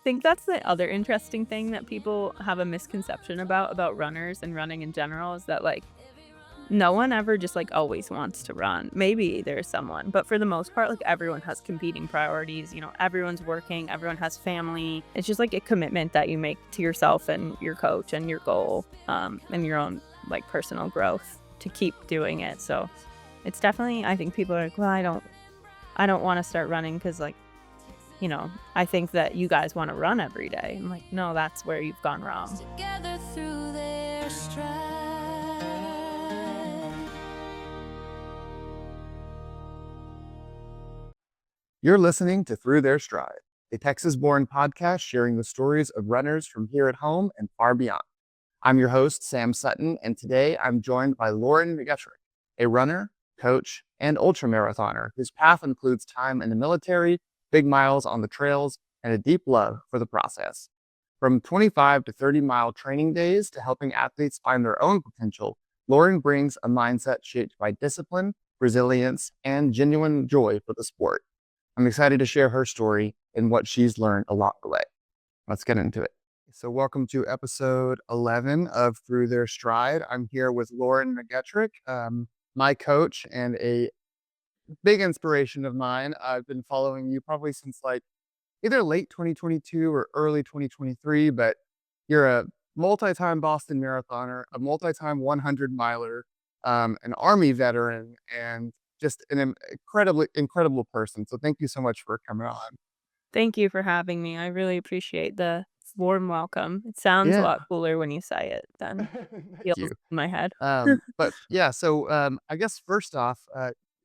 think that's the other interesting thing that people have a misconception about runners and running in general is that, like, no one ever just, like, always wants to run. Maybe there's someone, but for the most part, like, everyone has competing priorities, everyone's working, everyone has family. It's just, like, a commitment that you make to yourself and your coach and your goal, and your own, like, personal growth to keep doing it, so it's definitely I think people are like, "Well, I don't wanna start running because I think that you guys wanna run every day." I'm like, "No, that's where you've gone wrong." Together through their strife. You're listening to Through Their Stride, a Texas born podcast sharing the stories of runners from here at home and far beyond. I'm your host, Sam Sutton, and today I'm joined by Lauren McGettrick, a runner, coach, and ultramarathoner whose path includes time in the military, big miles on the trails, and a deep love for the process. From 25 to 30-mile training days to helping athletes find their own potential, Lauren brings a mindset shaped by discipline, resilience, and genuine joy for the sport. I'm excited to share her story and what she's learned along the way. Let's get into it. So welcome to episode 11 of Through Their Stride. I'm here with Lauren McGettrick, my coach and a big inspiration of mine. I've been following you probably since like either late 2022 or early 2023, but you're a multi-time Boston marathoner, a multi-time 100 miler, an Army veteran, and just an incredible person. So thank you so much for coming on. Thank you for having me. I really appreciate the warm welcome. It sounds a Yeah. lot cooler when you say it than Thank feels you. in my head. But yeah, so I guess first off,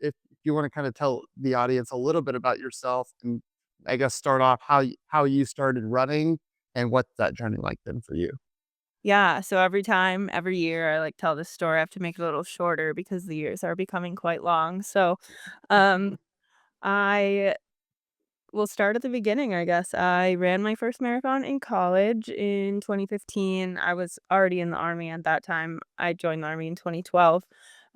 if you want to kind of tell the audience a little bit about yourself, and I guess start off how you started running and what's that journey like been for you. Yeah, so every year, I, like, tell this story. I have to make it a little shorter because the years are becoming quite long. So, um, I will start at the beginning, I guess. I ran my first marathon in college in 2015. I was already in the Army at that time. I joined the Army in 2012,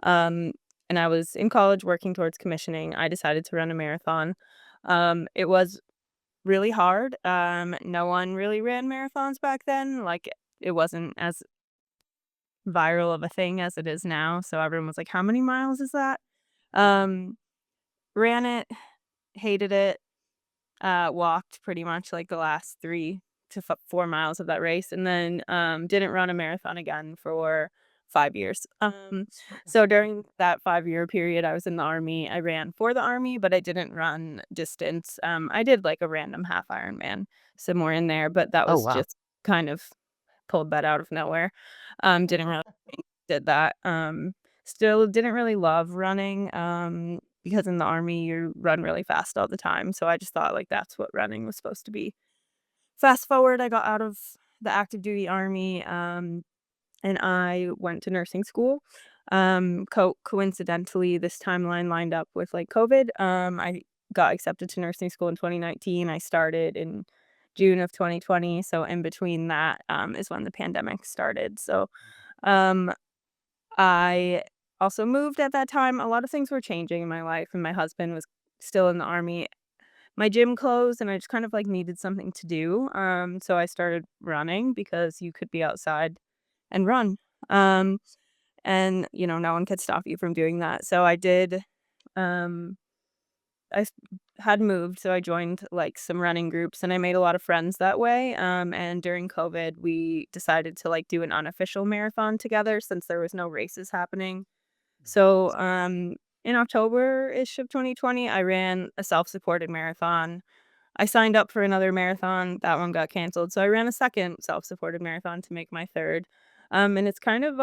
um, and I was in college working towards commissioning. I decided to run a marathon. It was really hard. No one really ran marathons back then. Like, it wasn't as viral of a thing as it is now, so everyone was like, "How many miles is that?" Um, ran it, hated it, walked pretty much, like, the last 3 to 4 miles of that race, and then, didn't run a marathon again for 5 years. So during that 5-year period, I was in the Army. I ran for the Army, but I didn't run distance. I did, like, a random half Ironman somewhere in there, but that Oh was wow. just kind of pulled that out of nowhere. Didn't really did that. Still didn't really love running, because in the Army, you run really fast all the time, so I just thought, like, that's what running was supposed to be. Fast forward, I got out of the active duty Army, and I went to nursing school. Coincidentally, this timeline lined up with, like, COVID. I got accepted to nursing school in 2019. I started in June of 2020, so in between that, is when the pandemic started, so, um I also moved at that time. A lot of things were changing in my life, and my husband was still in the Army. My gym closed, and I just kind of, like, needed something to do, so I started running because you could be outside and run, um, and, no one could stop you from doing that, so I did, um I s had moved, so I joined, like, some running groups, and I made a lot of friends that way, and during COVID, we decided to, like, do an unofficial marathon together since there was no races happening. So, in October-ish of 2020, I ran a self-supported marathon. I signed up for another marathon, that one got canceled, so I ran a second self-supported marathon to make my 3rd, and it's kind of,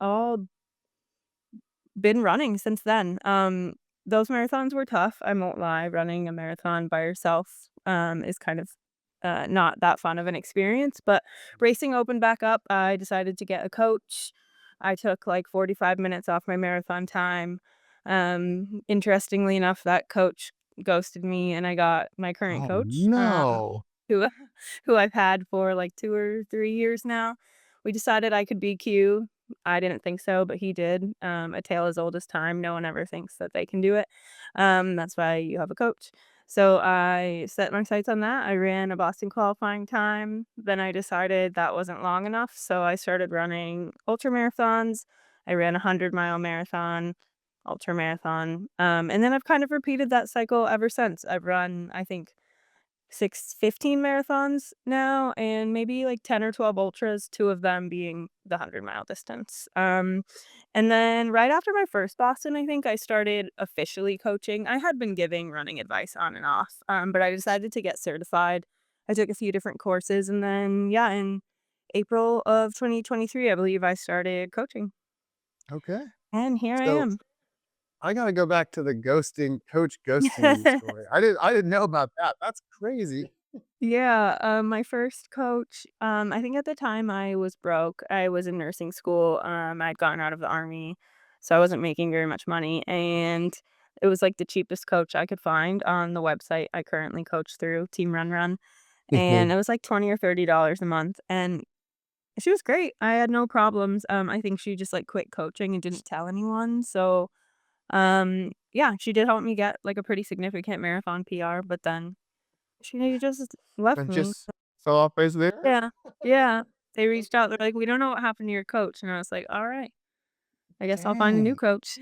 all been running since then. Those marathons were tough, I won't lie. Running a marathon by yourself, is kind of, not that fun of an experience, but racing opened back up. I decided to get a coach. I took, like, 45 minutes off my marathon time. Interestingly enough, that coach ghosted me, and I got my current Oh coach, no. who who I've had for, like, 2 or 3 years now. We decided I could BQ. I didn't think so, but he did. A tale as old as time. No one ever thinks that they can do it. That's why you have a coach. So I set my sights on that. I ran a Boston qualifying time. Then I decided that wasn't long enough, so I started running ultramarathons. I ran a 100-mile marathon, ultramarathon, and then I've kind of repeated that cycle ever since. I've run, I think, 15 marathons now and maybe like 10 or 12 ultras, 2 of them being the 100-mile distance. And then right after my first Boston, I think I started officially coaching. I had been giving running advice on and off, but I decided to get certified. I took a few different courses and then, yeah, in April of 2023, I believe I started coaching. Okay. And here I So am. I gotta go back to the coach ghosting you story. I didn't know about that. That's crazy. Yeah, my first coach, I think at the time I was broke. I was in nursing school. I'd gotten out of the army, so I wasn't making very much money, and it was like the cheapest coach I could find on the website I currently coach through, Team Run Run, and Mhm. it was like $20 or $30 a month, and she was great. I had no problems. I think she just like quit coaching and didn't tell anyone. So, yeah, she did help me get like a pretty significant marathon PR, but then she just left And me. just fell off face of the earth? Yeah, yeah. They reached out, they're like, "We don't know what happened to your coach," and I was like, "Alright, I guess I'll find a new Dang. coach."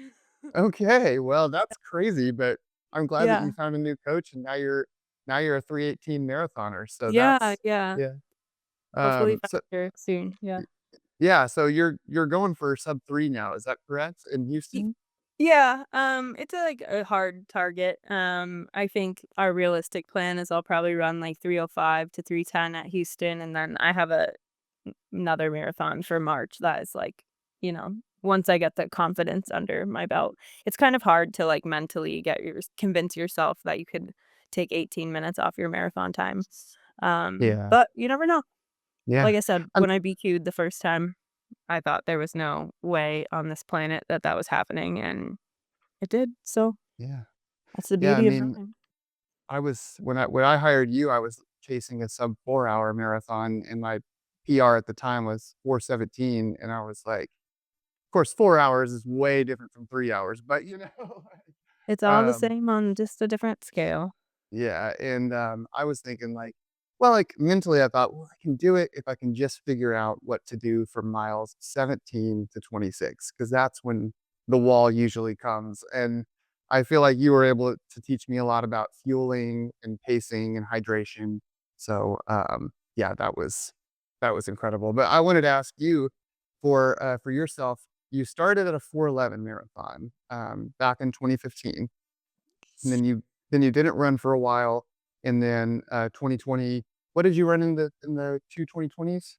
Okay, well, that's crazy, but I'm glad that you Yeah. found a new coach and now you're a 3:18 marathoner, so Yeah, that's yeah. yeah. Hopefully So faster soon, yeah. yeah, so you're going for sub 3 now, is that correct, in Y Houston? yeah, it's like a hard target. I think our realistic plan is I'll probably run like 3:05 to 3:10 at Houston, and then I have another marathon for March that is like, you know, once I get the confidence under my belt. It's kind of hard to like mentally convince yourself that you could take 18 minutes off your marathon time. Yeah, But you never know. yeah, Like I said, and when I BQ'd the first time, I thought there was no way on this planet that that was happening, and it did. So yeah, that's the yeah, I beauty of mean, running. when I hired you, I was chasing a sub 4-hour marathon, and my PR at the time was 4:17, and I was like, of course, 4 hours is way different from 3 hours, but, It's all the um same on just a different scale. yeah, and, I was thinking, like well, like, mentally, I thought, "Well, I can do it if I can just figure out what to do from miles 17 to 26, because that's when the wall usually comes," and I feel like you were able to teach me a lot about fueling and pacing and hydration, so, yeah, that was incredible, but I wanted to ask you for yourself, you started at a 4:11 marathon, back in 2015. And then you didn't run for a while, and then, 2020 what did you run in the 2 2020s?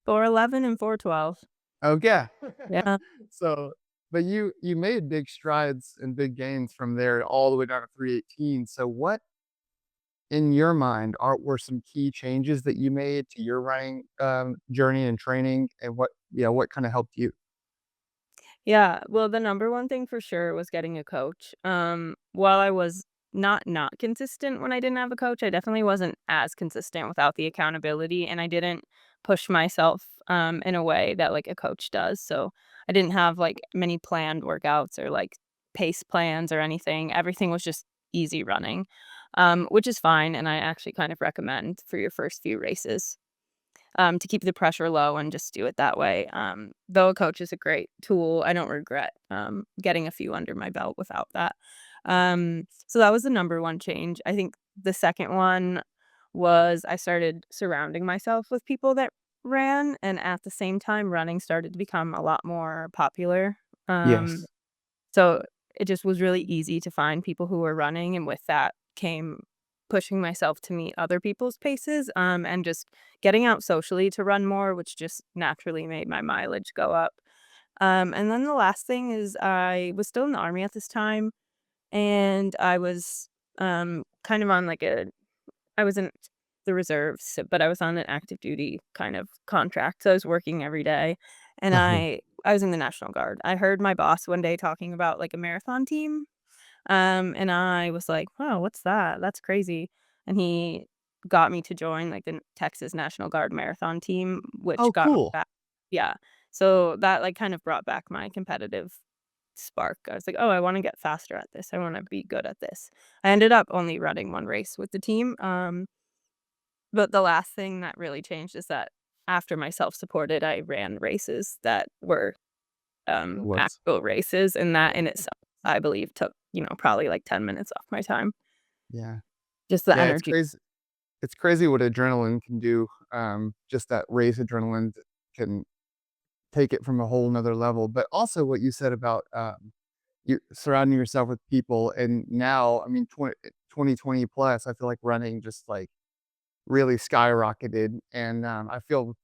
4:11 and 4:12. Oh, yeah. Yeah. So but you made big strides and big gains from there all the way down to 3:18, so what, in your mind, were some key changes that you made to your running, journey and training, and what kinda helped you? Yeah, well, the number one thing for sure was getting a coach. While I was not consistent when I didn't have a coach, I definitely wasn't as consistent without the accountability, and I didn't push myself in a way that like a coach does. So I didn't have like many planned workouts or like pace plans or anything. Everything was just easy running, which is fine, and I actually kind of recommend for your first few races to keep the pressure low and just do it that way. Though a coach is a great tool, I don't regret getting a few under my belt without that. So that was the number one change. I think the second one was I started surrounding myself with people that ran, and at the same time, running started to become a lot more popular. Um, Yes. so it just was really easy to find people who were running, and with that came pushing myself to meet other people's paces, and just getting out socially to run more, which just naturally made my mileage go up. And then the last thing is I was still in the army at this time, and I was kind of on like I was in the reserves, but I was on an active duty kind of contract. So I was working every day and Uh-huh. I was in the National Guard. I heard my boss one day talking about like a marathon team. And I was like, "Wow, what's that? That's crazy." And he got me to join like the Texas National Guard marathon team, which Oh, got me cool. back. Yeah. So that like kind of brought back my competitive spark. I was like, "Oh, I wanna get faster at this. I wanna be good at this." I ended up only running 1 race with the team, but the last thing that really changed is that after my self-supported, I ran races that were, Was actual races, and that yeah. in itself, I believe, took, probably, like, 10 minutes off my time. Yeah. Just the Yeah, it's energy. crazy. It's crazy what adrenaline can do. Just that race adrenaline can take it from a whole nother level. But also what you said about you surrounding yourself with people. And now, I mean, 2020 plus, I feel like running just like really skyrocketed. And I feel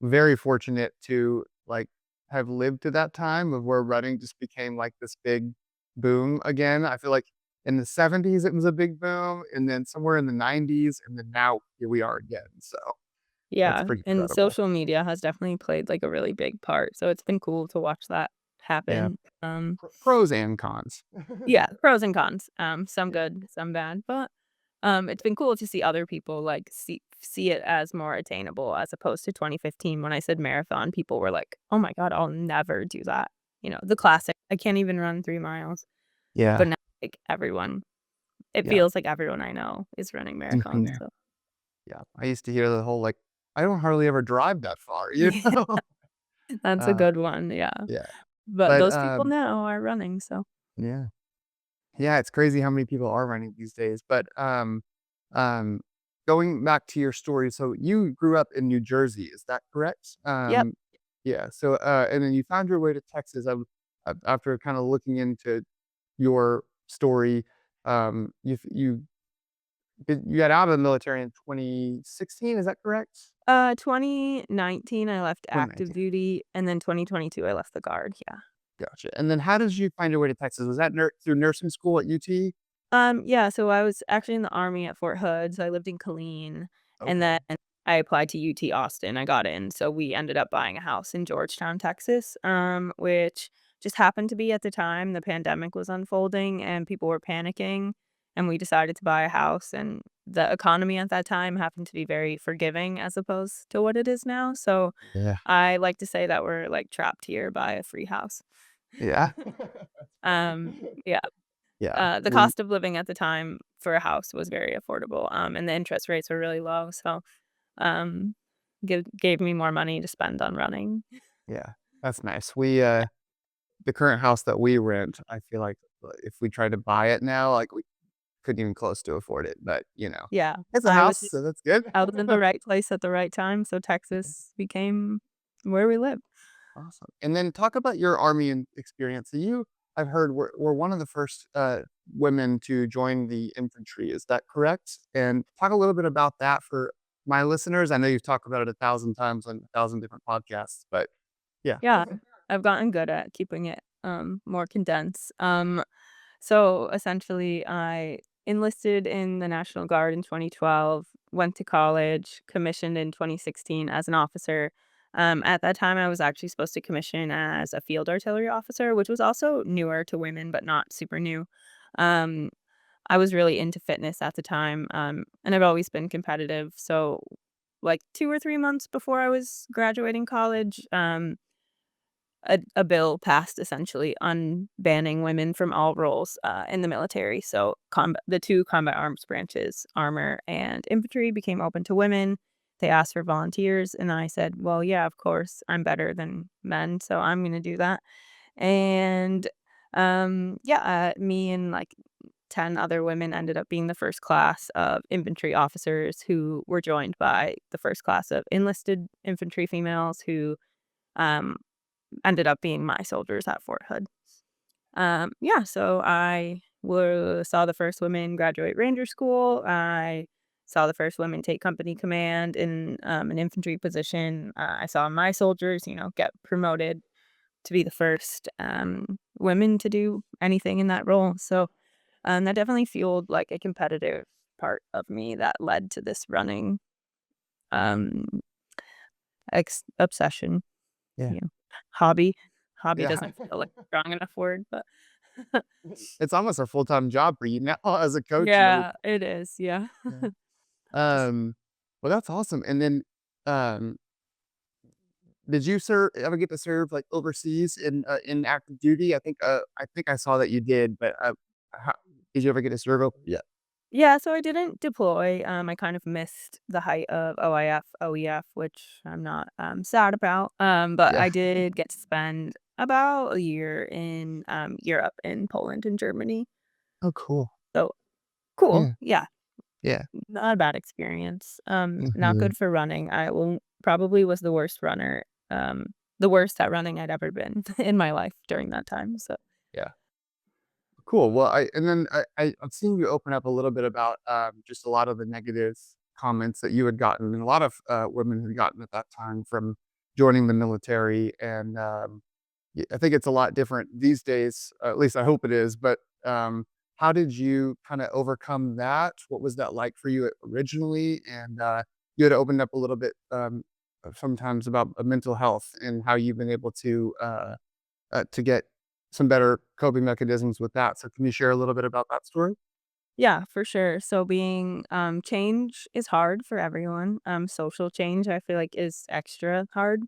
very fortunate to like have lived to that time of where running just became like this big boom again. I feel like in the 70s it was a big boom, and then somewhere in the 90s, and then now here we are again. So that's Yeah, pretty and incredible. social media has definitely played, like, a really big part, so it's been cool to watch that Yeah, happen. pros and cons. Yeah, pros and cons, some Yeah. good, some bad, but, it's been cool to see other people, like, see it as more attainable as opposed to 2015 when I said marathon, people were like, "Oh my god, I'll never do that." The classic, "I can't even run 3 miles," but Yeah. now, like, everyone it Yeah. feels like everyone I know is running marathons, Mhm. so Yeah. I used to hear the whole like, I don't hardly ever drive that far, you yeah, know? that's a Uh, good one, yeah, yeah. but But those people now are running, so yeah. Yeah, it's crazy how many people are running these days. But um, going back to your story, so you grew up in New Jersey, is that correct? yep. Yeah. So and then you found your way to Texas. After kind of looking into your story, you got out of the military in 2016. Is that correct? 2019, I left active 2019. duty, and then 2022, I left the Guard, yeah. Gotcha. And then how did you find your way to Texas? Was that through nursing school at UT? Yeah, so I was actually in the Army at Fort Hood, so I lived in Killeen, and Okay. then I applied to UT Austin, I got in, so we ended up buying a house in Georgetown, Texas, which just happened to be at the time the pandemic was unfolding and people were panicking, and we decided to buy a house, and the economy at that time happened to be very forgiving as opposed to what it is now, so Yeah. I like to say that we're, like, trapped here by a free house. Yeah. Um, yeah. Yeah. The cost of living at the time for a house was very affordable, and the interest rates were really low, so, um, gave me more money to spend on running. Yeah. That's nice. The current house that we rent, I feel like if we tried to buy it now, like we couldn't even close to afford it. But Yeah, it's a I was house, just so that's good. I was in the right place at the right time, so Texas became where we live. Awesome. And then talk about your army experience. So I've heard, were one of the first women to join the infantry. Is that correct? And talk a little bit about that for my listeners. I know you've talked about it 1,000 times on 1,000 different podcasts, but yeah. Yeah, I've gotten good at keeping it, more condensed. So essentially, I enlisted in the National Guard in 2012, went to college, commissioned in 2016 as an officer. At that time, I was actually supposed to commission as a field artillery officer, which was also newer to women, but not super new. Um, I was really into fitness at the time, and I've always been competitive. So, like 2 or 3 months before I was graduating college, a bill passed essentially unbanning women from all roles, in the military. So the 2 combat arms branches, armor and infantry, became open to women. They asked for volunteers, and I said, "Well, yeah, of course, I'm better than men, so I'm gonna do that." And, yeah, me and, like, 10 other women ended up being the first class of infantry officers who were joined by the first class of enlisted infantry females who, um ended up being my soldiers at Fort Hood. Yeah, so saw the first women graduate Ranger School. I saw the first women take company command in an infantry position. I saw my soldiers, get promoted to be the first women to do anything in that role. So that definitely fueled like a competitive part of me that led to this running um, obsession. Yeah. You know, hobby. Hobby Yeah. doesn't feel like a strong enough word, but It's almost a full-time job for you now as a coach and yeah, everything. it is, yeah. Yeah. Just Well, that's awesome. And then, um, did you ever get to serve like overseas in active duty? I think I saw that you did, but how, did you ever get to serve? Yeah. Yeah, so I didn't deploy. I kind of missed the height of OIF, OEF, which I'm not sad about. But Yeah. I did get to spend about a year in Europe, in Poland and Germany. Oh, cool. So cool. Yeah. Yeah, Yeah. not a bad experience. Not Hmm. good for running. I will probably was the worst runner, the worst at running I'd ever been in my life during that time. So Yeah. Cool. Well, I've seen you open up a little bit about just a lot of the negative comments that you had gotten, and a lot of women had gotten at that time from joining the military. And I think it's a lot different these days. At least I hope it is. But how did you kind of overcome that? What was that like for you originally? And you had opened up a little bit sometimes about mental health and how you've been able to get some better coping mechanisms with that. So can you share a little bit about that story? yeah, for sure. So being change is hard for everyone. Social change I feel like is extra hard,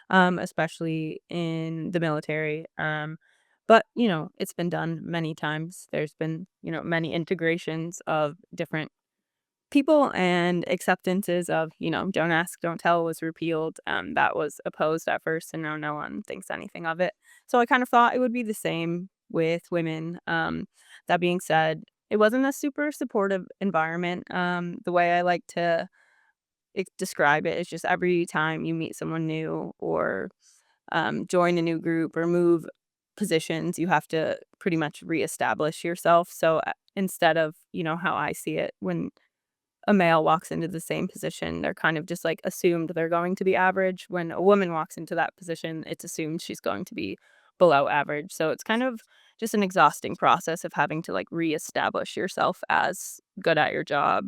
especially in the military. But it's been done many times. There's been, many integrations of different people and acceptances of, don't ask, don't tell was repealed. That was opposed at first, and now no one thinks anything of it. So I kind of thought it would be the same with women. That being said, it wasn't a super supportive environment. The way I like to describe it is just every time you meet someone new or join a new group or move positions, you have to pretty much reestablish yourself. So instead of, how I see it, when a male walks into the same position, they're kind of just like assumed they're going to be average. When a woman walks into that position, it's assumed she's going to be below average. So it's kind of just an exhausting process of having to like reestablish yourself as good at your job,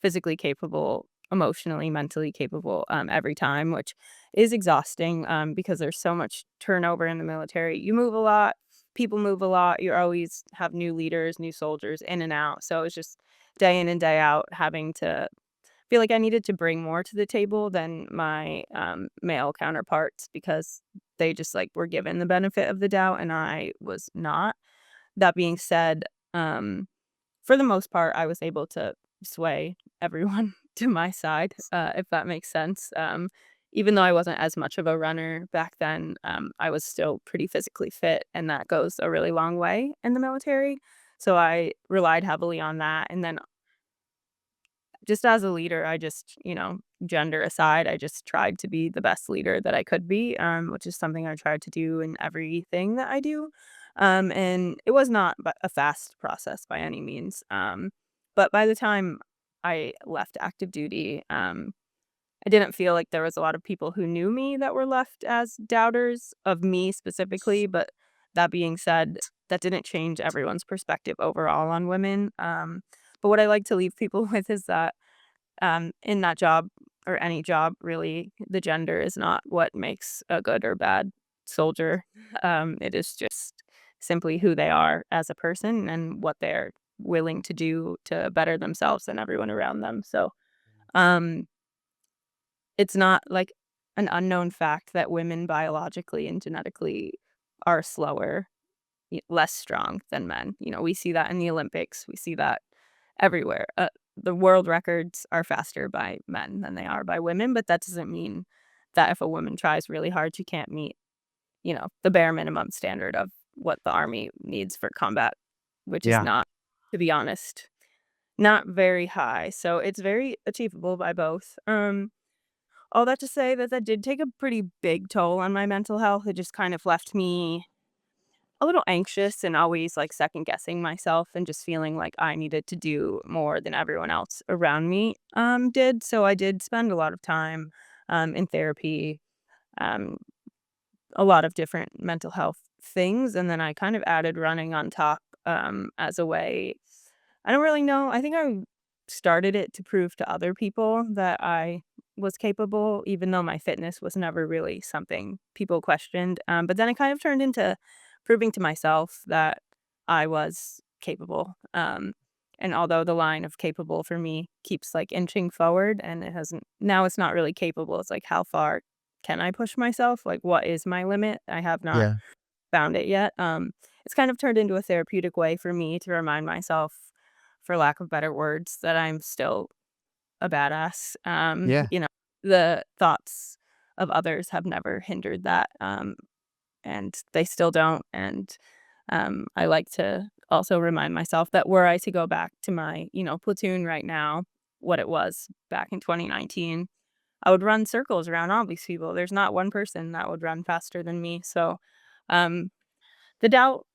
physically capable, emotionally, mentally capable every time, which is exhausting because there's so much turnover in the military. You move a lot, people move a lot. You always have new leaders, new soldiers in and out. So it's just day in and day out having to feel like I needed to bring more to the table than my male counterparts because they just like were given the benefit of the doubt and I was not. That being said, for the most part, I was able to sway everyone to my side, if that makes sense. Even though I wasn't as much of a runner back then, I was still pretty physically fit, and that goes a really long way in the military. So I relied heavily on that. And then just as a leader, I just, gender aside, I just tried to be the best leader that I could be, which is something I tried to do in everything that I do. And it was not a fast process by any means. But by the time I left active duty, I didn't feel like there was a lot of people who knew me that were left as doubters of me specifically. But that being said, that didn't change everyone's perspective overall on women. But what I like to leave people with is that in that job or any job, really, the gender is not what makes a good or bad soldier. It is just simply who they are as a person and what they're willing to do to better themselves and everyone around them. So, um, it's not like an unknown fact that women biologically and genetically are slower, less strong than men. We see that in the Olympics. We see that everywhere. The world records are faster by men than they are by women, but that doesn't mean that if a woman tries really hard, she can't meet, the bare minimum standard of what the army needs for combat, which is Yeah. not, to be honest, not very high. So it's very achievable by both. All that to say that that did take a pretty big toll on my mental health. It just kind of left me a little anxious and always like second guessing myself and just feeling like I needed to do more than everyone else around me did. So I did spend a lot of time in therapy, um, a lot of different mental health things, and then I kind of added running on top as a way. I don't really know. I think I started it to prove to other people that I was capable, even though my fitness was never really something people questioned. But then it kind of turned into proving to myself that I was capable. And although the line of capable for me keeps like inching forward and it hasn't, now it's not really capable. It's like, how far can I push myself? Like, what is my limit? I have not Yeah. found it yet. It's kind of turned into a therapeutic way for me to remind myself, for lack of better words, that I'm still a badass. Yeah. The thoughts of others have never hindered that, and they still don't. And I like to also remind myself that were I to go back to my, platoon right now, what it was back in 2019, I would run circles around all these people. There's not one person that would run faster than me. So, um, the doubt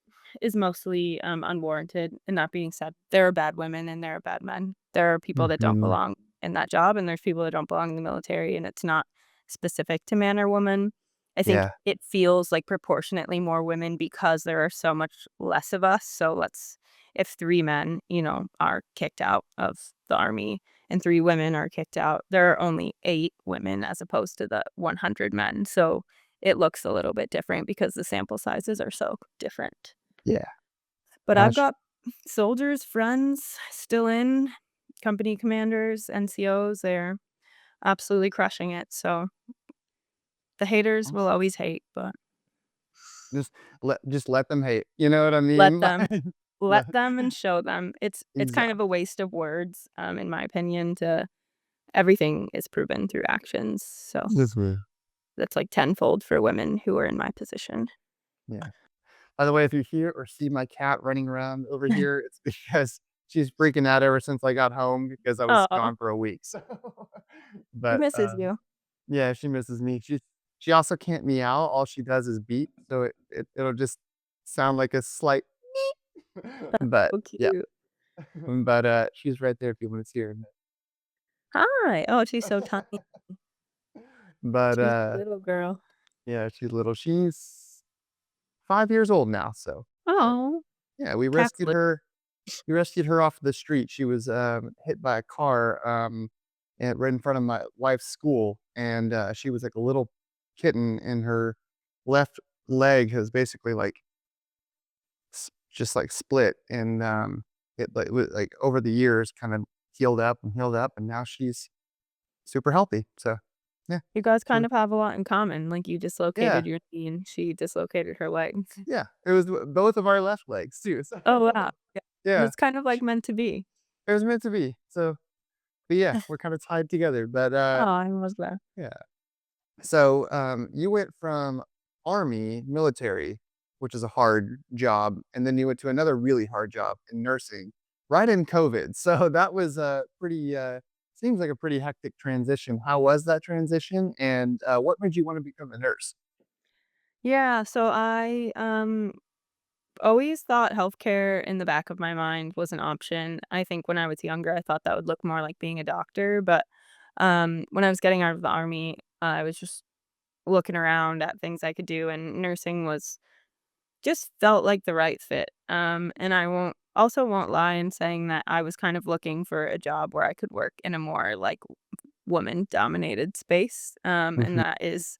is mostly, unwarranted. And that being said, there are bad women and there are bad men. There are people that don't Hmm. belong in that job, and there's people that don't belong in the military, and it's not specific to man or woman. I think Yeah. it feels like proportionately more women because there are so much less of us. So if 3 men, are kicked out of the army and 3 women are kicked out, there are only 8 women as opposed to the 100 men. So it looks a little bit different because the sample sizes are so different. Yeah. But I've Gosh. got soldiers, friends still in, company commanders, NCOs, they're absolutely crushing it. So the haters will Awesome. always hate, but Just let them hate. You know what I let mean? them. Let Let- them and show them. It's kind of exactly. a waste of words, in my opinion, to everything is proven through actions. So This way. that's like tenfold for women who are in my position. Yeah. By the way, if you hear or see my cat running around over here, it's because she's freaking out ever since I got home because I was Oh, gone for a week. So, she but misses you. yeah, she misses me. She also can't meow. All she does is beep, so it'll just sound like a slight. But So yeah, cute. but she's right there if you want to see her. Hi. Oh, she's so tiny. But She's a little girl. yeah, she's little. She's 5 years old now. So, but Oh, yeah, we cat's rescued little. her. We rescued her off the street. She was hit by a car right in front of my wife's school, and she was like a little kitten, and her left leg has basically like just like split, and it like over the years kind of healed up, and now she's super healthy. So yeah, You guys she kind was of have a lot in common, like, you yeah dislocated your knee and she dislocated her leg. yeah. It was both of our left legs too. So Oh, wow. Yeah. yeah, It's kind of, like, meant to be. it was meant to be. So but yeah, we're kind of tied together. But Oh, I love that. yeah. So, you went from army, military, which is a hard job, and then you went to another really hard job in nursing right in COVID. So that was a pretty, seems like a pretty hectic transition. How was that transition? And what made you want to become a nurse? Yeah, so I, always thought healthcare in the back of my mind was an option. I think when I was younger, I thought that would look more like being a doctor, but, when I was getting out of the army, I was just looking around at things I could do, and nursing was just felt like the right fit. And I won't lie in saying that I was kind of looking for a job where I could work in a more like woman dominated space. And Mhm. that is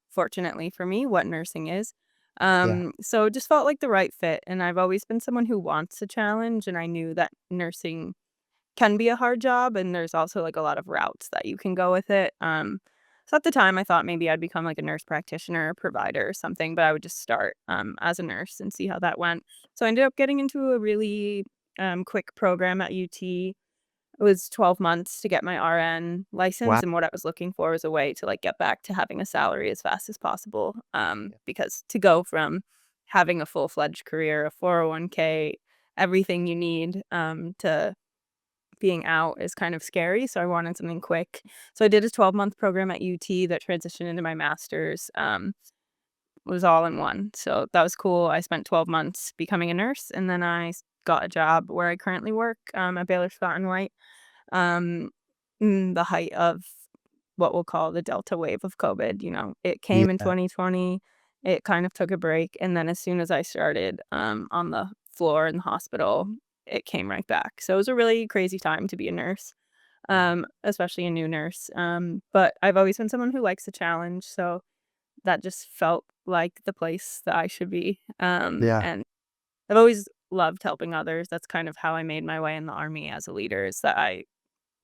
fortunately for me what nursing is. Yeah. So it just felt like the right fit. And I've always been someone who wants a challenge, and I knew that nursing can be a hard job, and there's also, like, a lot of routes that you can go with it. So at the time, I thought maybe I'd become, like, a nurse practitioner or provider or something, but I would just start, as a nurse and see how that went. So I ended up getting into a really, quick program at UT. It was 12 months to get my RN Wow. license, and what I was looking for was a way to, like, get back to having a salary as fast as possible, Yeah. because to go from having a full-fledged career, a 401k, everything you need, to being out is kind of scary, so I wanted something quick. So I did a 12-month program at UT that transitioned into my master's, was all in one. So that was cool. I spent 12 months becoming a nurse, and then got a job where I currently work, at Baylor Scott& and White, um, in the height of what we'll call the Delta wave of COVID. It came in Yeah. 2020, it kind of took a break, and then as soon as I started, on the floor in the hospital, it came right back. So it was a really crazy time to be a nurse, Yeah. especially a new nurse, but I've always been someone who likes a challenge, so that just felt like the place that I should be, Yeah. and I've always loved helping others. That's kind of how I made my way in the army as a leader, is that I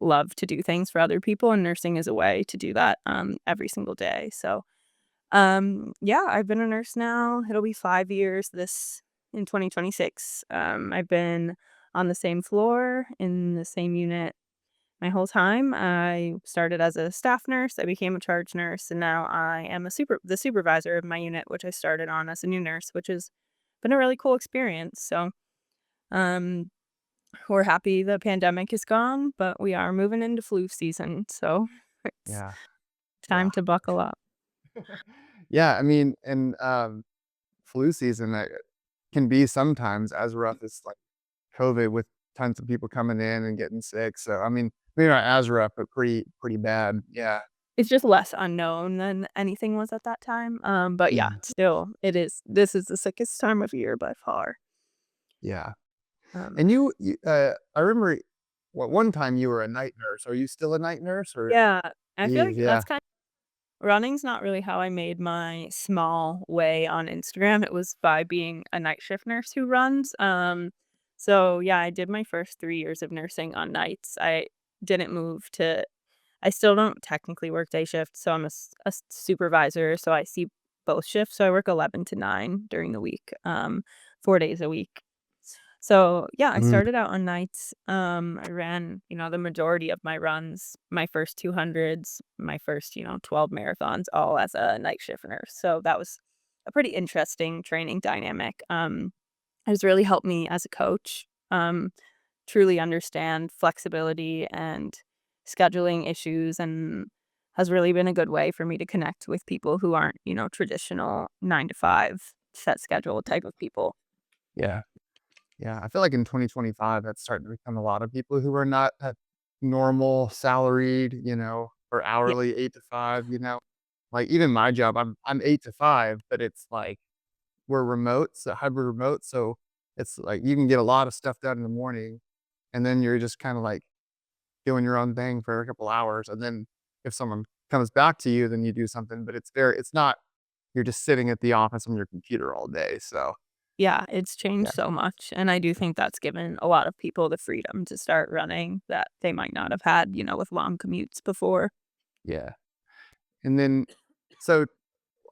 love to do things for other people, and nursing is a way to do that every single day. So yeah, I've been a nurse now. It'll be 5 years this in 2026. I've been on the same floor in the same unit my whole time. I started as a staff nurse, I became a charge nurse, and now I am the supervisor of my unit, which I started on as a new nurse, which has been a really cool experience. So, um, we're happy the pandemic is gone, but we are moving into flu season, so it's Yeah. time Yeah. to buckle up. Yeah. I mean, and flu season can be sometimes as rough as like COVID with tons of people coming in and getting sick. So I mean, maybe not as rough, but pretty bad. Yeah. It's just less unknown than anything was at that time, but yeah, Mm. still, this is the sickest time of year by far. Yeah. Um, And I remember one time you were a night nurse. Are you still a night nurse or yeah, I feel like yeah. that's running's not really how I made my small way on Instagram. It was by being a night shift nurse who runs. So yeah, I did my first 3 years of nursing on nights. Didn't move to I still don't technically work day shift, so I'm a supervisor, so I see both shifts. So I work 11 to 9 during the week, 4 days a week. So, yeah, I Mm. started out on nights. I ran, the majority of my runs, my first 200s, my first, 12 marathons, all as a night shift nurse. So that was a pretty interesting training dynamic. It has really helped me as a coach, truly understand flexibility and scheduling issues, and has really been a good way for me to connect with people who aren't, traditional 9 to 5 set schedule type of people. Yeah. Yeah, I feel like in 2025, that's starting to become a lot of people who are not at normal salaried, or Yeah. hourly 8 to 5. Like even my job, I'm 8 to 5, but it's like we're remote, so hybrid remote. So it's like you can get a lot of stuff done in the morning, and then you're just kind of like doing your own thing for a couple hours. And then if someone comes back to you, then you do something, but it's not, you're just sitting at the office on your computer all day. So Yeah, it's changed yeah. so much, and I do think that's given a lot of people the freedom to start running that they might not have had, with long commutes before. Yeah. And then, so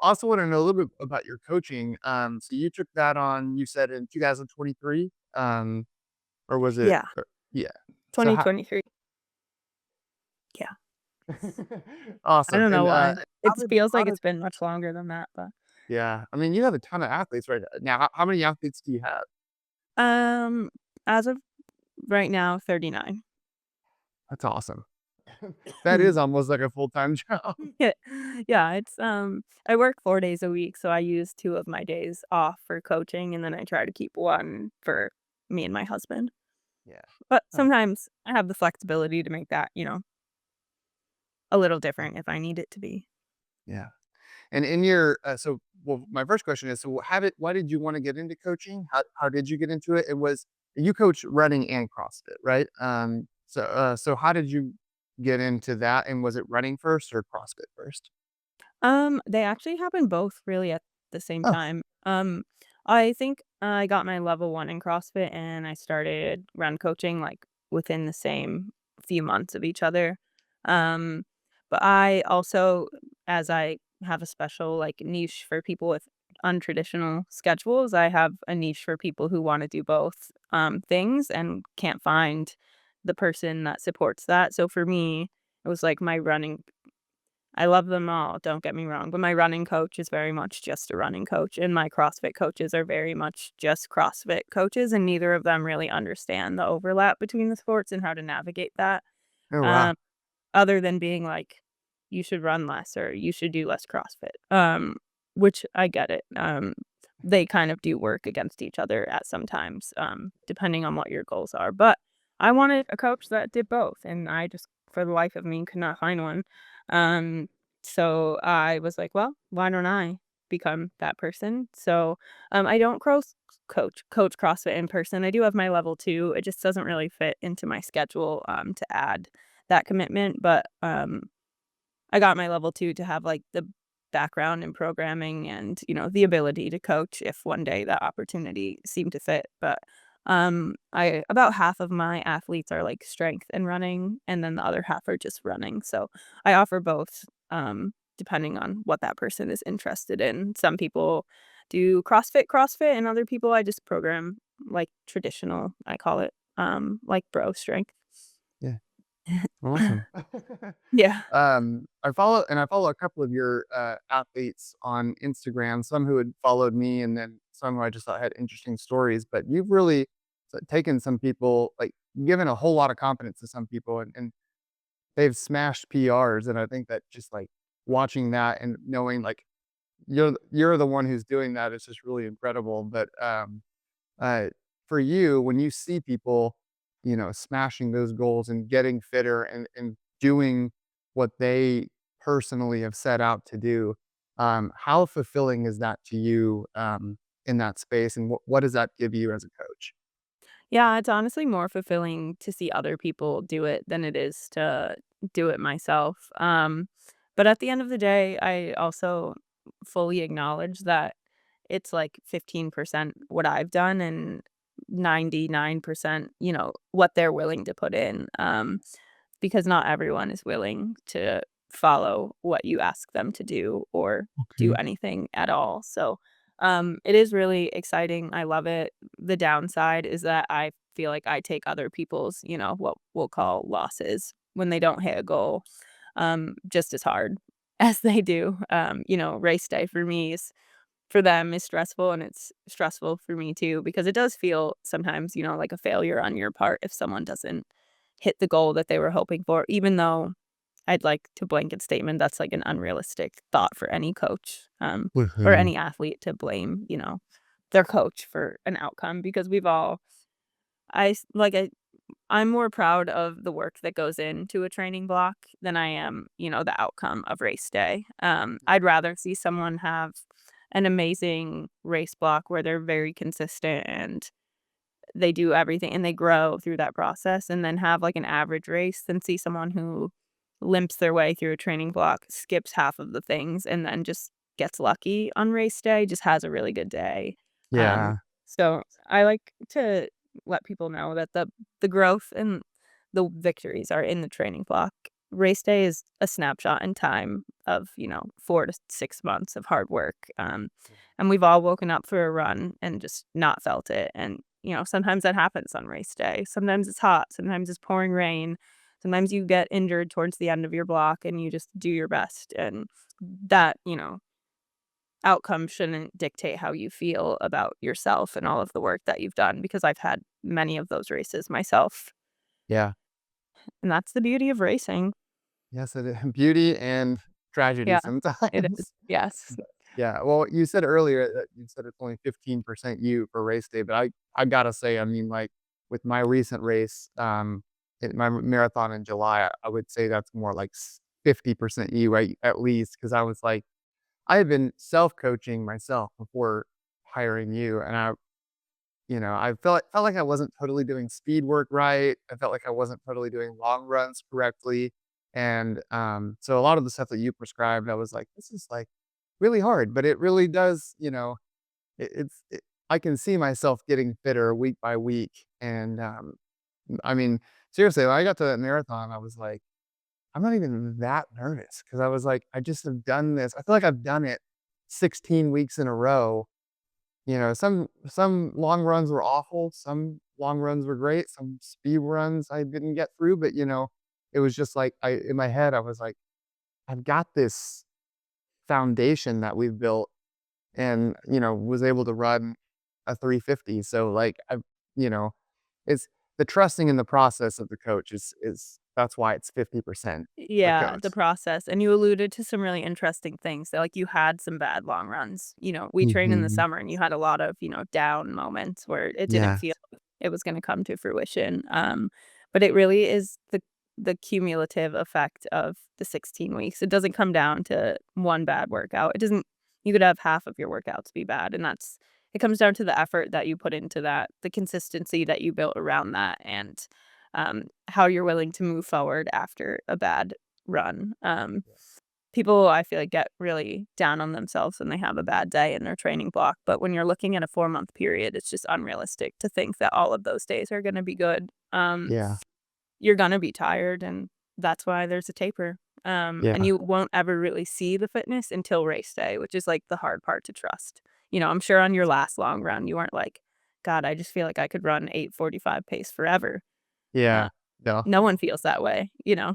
also want to know a little bit about your coaching. So you took that on, you said in 2023, or was it? Yeah, Yeah. So how? 2023. Yeah. I Awesome. don't know And why. It how did feels how like did? it's been much longer than that, but, Yeah. I mean, you have a ton of athletes right now. How many athletes do you have? um, as of right now, 39. That's awesome. That is almost like a full time job. Yeah, yeah, I work 4 days a week, so I use 2 of my days off for coaching, and then I try to keep 1 for me and my husband. Yeah. But Huh. sometimes I have the flexibility to make that, a little different if I need it to be. Yeah. And in your well, my first question is, so why did you want to get into coaching? How did you get into it? It was you coach running and CrossFit, right? So how did you get into that? And was it running first or CrossFit first? They actually happen both really at the same Oh, time. I think I got my level 1 in CrossFit and I started run coaching like within the same few months of each other. Um, but I also, as I have a special like niche for people with untraditional schedules, I have a niche for people who want to do both things and can't find the person that supports that. So for me, it was like my running I love them all, don't get me wrong, but my running coach is very much just a running coach, and my CrossFit coaches are very much just CrossFit coaches, and neither of them really understand the overlap between the sports and how to navigate that, oh wow. um, other than being like, "You should run less," or "You should do less CrossFit," which I get it. They kind of do work against each other at some times, depending on what your goals are, but I wanted a coach that did both, and I just, for the life of me, could not find one. Um, so I was like, "Well, why don't I become that person?" So, I don't coach CrossFit in person. I do have my level 2. It just doesn't really fit into my schedule, to add that commitment, but, I got my level 2 to have, like, the background in programming and, the ability to coach if one day that opportunity seemed to fit, but, I about half of my athletes are like strength and running, and then the other half are just running. So I offer both, depending on what that person is interested in. Some people do CrossFit, and other people I just program like traditional, I call it, like bro strength. Yeah. Awesome. Yeah. I follow a couple of your athletes on Instagram, some who had followed me and then some who I just thought had interesting stories. But you've really taken some people, like given a whole lot of confidence to some people, and they've smashed PRs. And I think that just like watching that and knowing like you're the one who's doing that is just really incredible. But uh, for you, when you see people, smashing those goals and getting fitter and doing what they personally have set out to do, how fulfilling is that to you in that space? And what does that give you as a coach? Yeah, it's honestly more fulfilling to see other people do it than it is to do it myself. But at the end of the day, I also fully acknowledge that it's like 15% what I've done and 99%, what they're willing to put in. Because not everyone is willing to follow what you ask them to do or do Okay. anything at all. So, it is really exciting. I love it. The downside is that I feel like I take other people's, what we'll call losses when they don't hit a goal, just as hard as they do. Race day for me is for them is stressful and it's stressful for me too because it does feel sometimes, like a failure on your part if someone doesn't hit the goal that they were hoping for, even though I'd like to blanket statement that's like an unrealistic thought for any coach, or Woohoo. any athlete to blame, their coach for an outcome because we've all I s- like I'm more proud of the work that goes into a training block than I am, the outcome of race day. I'd rather see someone have an amazing race block where they're very consistent and they do everything and they grow through that process and then have, like, an average race than see someone who limps their way through a training block, skips half of the things, and then just gets lucky on race day, just has a really good day. Um, Yeah. so I like to let people know that the growth and the victories are in the training block. Race day is a snapshot in time of, 4 to 6 months of hard work, and we've all woken up for a run and just not felt it, and, sometimes that happens on race day. Sometimes it's hot, sometimes it's pouring rain, sometimes you get injured towards the end of your block and you just do your best, and that, outcome shouldn't dictate how you feel about yourself and all of the work that you've done because I've had many of those races myself, Yeah. and that's the beauty of racing. Yes, it is. Beauty and tragedy Yeah, it is. sometimes. Yes. Yeah, well, you said earlier that you said it's only 15% you for race day, but I gotta say, I mean, like, with my recent race, my marathon in July, I would say that's more like 50% you, right, at least, because I was like I had been self-coaching myself before hiring you, and I felt like I wasn't totally doing speed work right. I felt like I wasn't totally doing long runs correctly, and, so a lot of the stuff that you prescribed, I was like, "This is, like, really hard," but it really does, I can see myself getting fitter week by week, and, I mean, seriously, when I got to that marathon, I was like, "I'm not even that nervous because I was like, "I just have done this." I feel like I've done it 16 weeks in a row. Some long runs were awful, some long runs were great, some speed runs I didn't get through, but, it was just like I in my head, I was like, "I've got this foundation that we've built," and, was able to run a 350. So, like, you know, it's the trusting in the process of the coach is that's why it's 50% the Yeah, the coach. process, and you alluded to some really interesting things, so, like, you had some bad long runs, we trained in the Mhm. summer and you had a lot of, down moments where it didn't Yeah. feel it was gonna come to fruition, but it really is the cumulative effect of the 16 weeks. It doesn't come down to one bad workout. It doesn't you could have half of your workouts be bad, and it comes down to the effort that you put into that, the consistency that you built around that, and, how you're willing to move forward after a bad run. people, I feel like, get really down on themselves when they have a bad day in their training block, but when you're looking at a 4-month period, it's just unrealistic to think that all of those days are gonna be good. Yeah. You're gonna be tired, and that's why there's a taper. And Yeah. you won't ever really see the fitness until race day, which is, like, the hard part to trust. I'm sure on your last long run, you weren't like, "God, I just feel like I could run 8:45 pace forever." Uh, Yeah. No. no one feels that way? Yeah.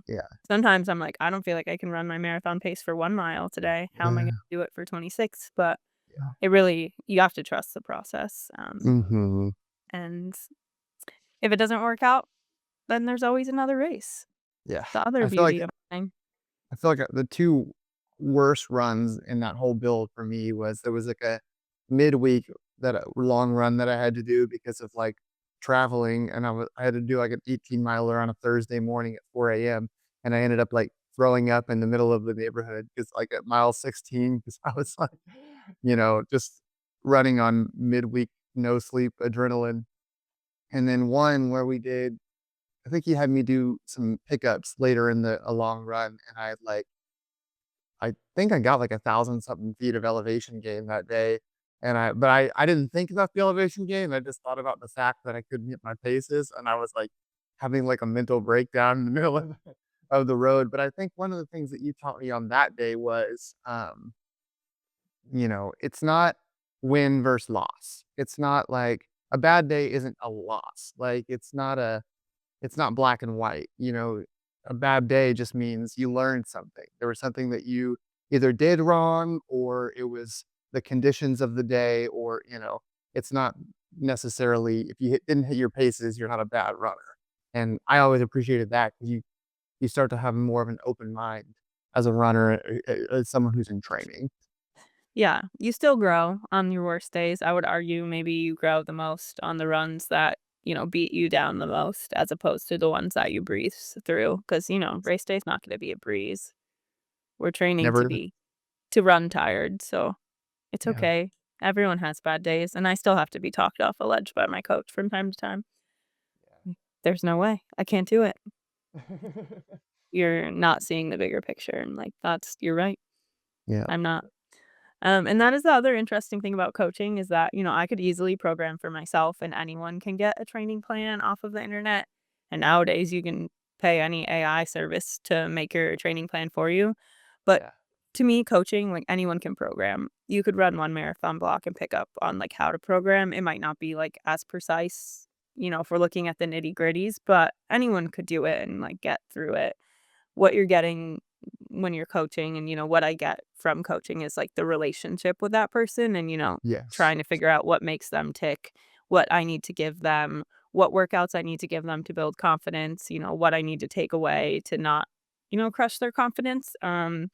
Sometimes I'm like, "I don't feel like I can run my marathon pace for 1 mile today. How am I gonna Yeah. do it for 26?" But Yeah. you have to trust the process, Mm-hmm. and if it doesn't work out, then there's always another race. Yeah. The other I feel beauty like of running. I feel like the two worst runs in that whole build for me was there was like a midweek long run that I had to do because of like traveling, and I had to do like an 18 miler on a Thursday morning at 4 a.m. and I ended up like throwing up in the middle of the neighborhood because like at mile 16 because I was like, just running on midweek no sleep adrenaline, and then one where we did. I think he had me do some pickups later in a long run, and I think I got like 1,000 something feet of elevation gain that day. But I didn't think about the elevation gain. I just thought about the fact that I couldn't hit my paces, and I was like having like a mental breakdown in the middle of the road. But I think one of the things that you taught me on that day was, it's not win versus loss. It's not like a bad day isn't a loss. Like it's not black and white. A bad day just means you learned something. There was something that you either did wrong or it was the conditions of the day, or, it's not necessarily if didn't hit your paces, you're not a bad runner. And I always appreciated that because you start to have more of an open mind as a runner, as someone who's in training. Yeah, you still grow on your worst days. I would argue maybe you grow the most on the runs that beat you down the most as opposed to the ones that you breeze through. Because race day's not gonna be a breeze. We're training to Never. be to run tired, so it's Yeah. okay. Everyone has bad days, and I still have to be talked off a ledge by my coach from time to time. There's no way. I can't do it. You're not seeing the bigger picture, and, like, you're right. Yeah. I'm not. And that is the other interesting thing about coaching is that I could easily program for myself and anyone can get a training plan off of the internet. And nowadays you can pay any AI service to make your training plan for you. But Yeah. to me, coaching, like anyone can program. You could run one marathon block and pick up on like how to program. It might not be like as precise if we're looking at the nitty gritties, but anyone could do it and like get through it. What you're getting when you're coaching and what I get from coaching is, like, the relationship with that person and Yes. trying to figure out what makes them tick, what I need to give them, what workouts I need to give them to build confidence what I need to take away to not crush their confidence, and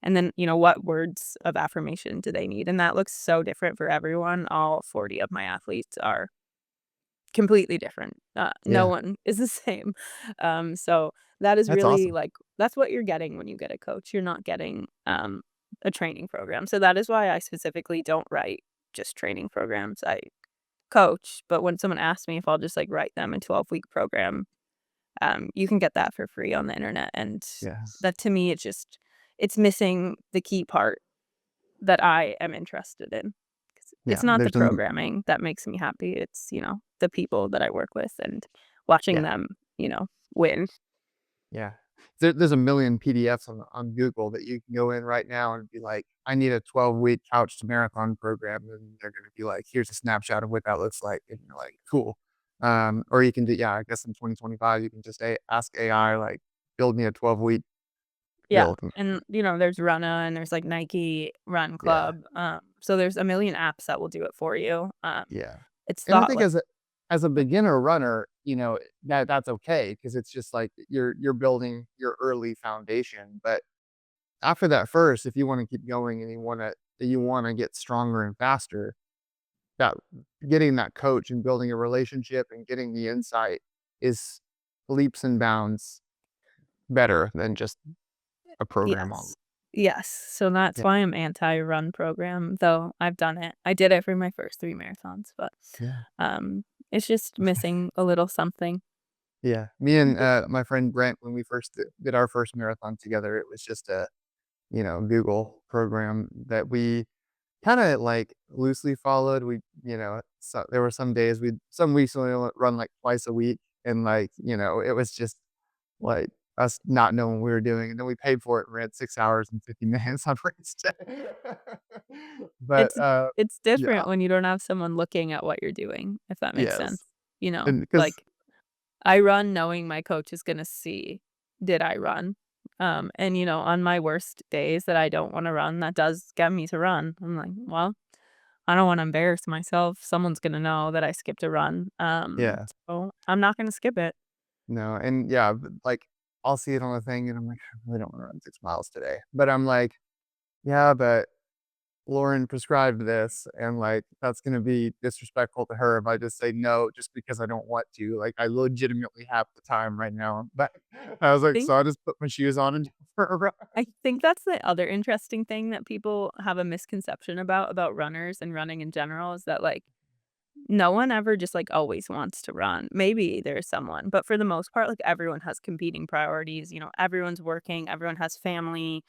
then what words of affirmation do they need, and that looks so different for everyone. All 40 of my athletes are completely different. No Yeah. one is the same. So that is That's really awesome. like that's what you're getting when you get a coach. You're not getting a training program. So that is why I specifically don't write just training programs. I coach, but when someone asks me if I'll just like write them a 12-week program, you can get that for free on the internet. And Yes. that to me, it's missing the key part that I am interested in. 'Cause it's Yeah. not the programming that makes me happy, it's the people that I work with and watching Yeah. them win. Yeah. There's a million PDFs on Google that you can go in right now and be like, I need a 12-week couch to marathon program. And they're going to be like, here's a snapshot of what that looks like. And you're like, cool. Or you can do, yeah, I guess in 2025, you can just ask AI, like, build me a 12-week Yeah, build. and there's Runna and there's, like, Nike Run Yeah. Club, so there's a million apps that will do it for you. Yeah. It's And I think thoughtless. as a beginner runner, that's okay because it's just like you're building your early foundation. But after that first, if you want to keep going and you want to get stronger and faster, that getting that coach and building a relationship and getting the insight is leaps and bounds better than just a program on. Yes. Yes, so that's Yeah. why I'm anti-run program, though I've done it. I did it for my first 3 marathons, but, Yeah. it's just missing a little something. Yeah. Me and my friend Brent, when we first did our first marathon together, it was just Google program that we kind of like loosely followed. So there were some weeks we only run like twice a week, and it was just like us not knowing what we were doing, and then we paid for it and ran 6 hours and 50 minutes on race day. but It's it's yeah, different when you don't have someone looking at what you're doing, if that makes sense. yes, You know, and because like, I run knowing my coach is gonna see, did I run? And, on my worst days that I don't wanna run, that does get me to run. I'm like, "Well, I don't wanna embarrass myself. Someone's gonna know that I skipped a run, yeah, so I'm not gonna skip it." no, and yeah, but, like I'll see it on the thing, and I'm like, I really don't want to run 6 miles today, but I'm like, yeah, but Lauren prescribed this, and that's gonna be disrespectful to her if I just say no just because I don't want to. Like, I legitimately have the time right now. But I was like, Think so I just put my shoes on and go for a run. I think that's the other interesting thing that people have a misconception about runners and running in general is that, like, no one ever just, like, always wants to run. Maybe there's someone, but for the most part, like, everyone has competing priorities, everyone's working, everyone has family,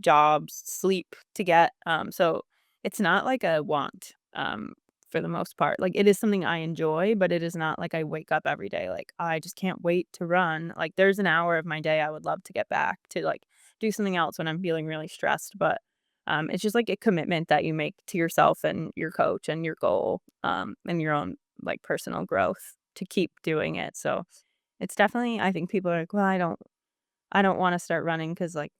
jobs, sleep to get, so it's not like a want, for the most part. Like, it is something I enjoy, but it is not like I wake up every day like, "I just can't wait to run." Like, there's an hour of my day I would love to get back to, like, do something else when I'm feeling really stressed, but, it's just, like, a commitment that you make to yourself and your coach and your goal, and your own, like, personal growth to keep doing it, so it's definitely I think people are like, "Well, I don't wanna start running because like,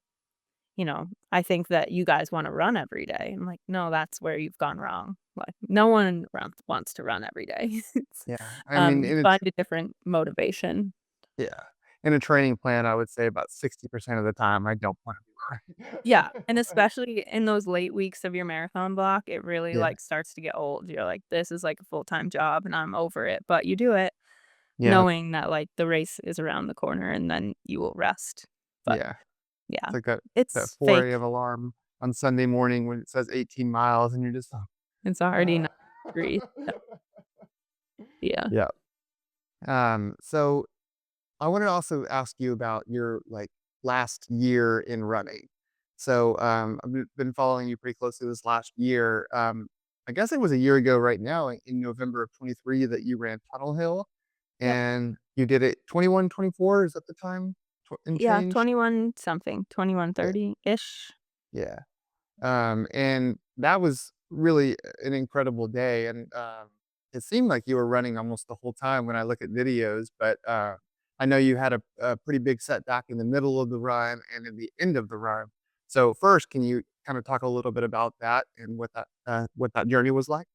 I think that you guys wanna run every day." I'm like, "No, that's where you've gone wrong." Like, no one wants to run every day. It's, Yeah, I mean, you in a find a different motivation. yeah, in a training plan, I would say about 60% of the time I don't want to be Yeah, and running. especially in those late weeks of your marathon block, it really, Yeah, like, starts to get old. You're like, "This is, like, a full-time job, and I'm over it." But you do it yeah, knowing that, like, the race is around the corner, and then you will rest. But, yeah. yeah, It's like that it's 4 fake. a.m. alarm on Sunday morning when it says 18 miles, and you're just It's already "Ah." 9 degrees. Yeah. Yeah. So I wanted to also ask you about your last year in running. So been following you pretty closely this last year. I guess it was a year ago right now in November of 23 that you ran Tunnel Hill, Yep. and you did it 21, 24. Is that the time and Yeah, change? 21 something, Yeah. 21:30-ish. Yeah. And that was really an incredible day. And it seemed like you were running almost the whole time when I look at videos, but I know you had a pretty big setback in the middle of the run and in the end of the run. So first, can you kind of talk a little bit about that and what that journey was like?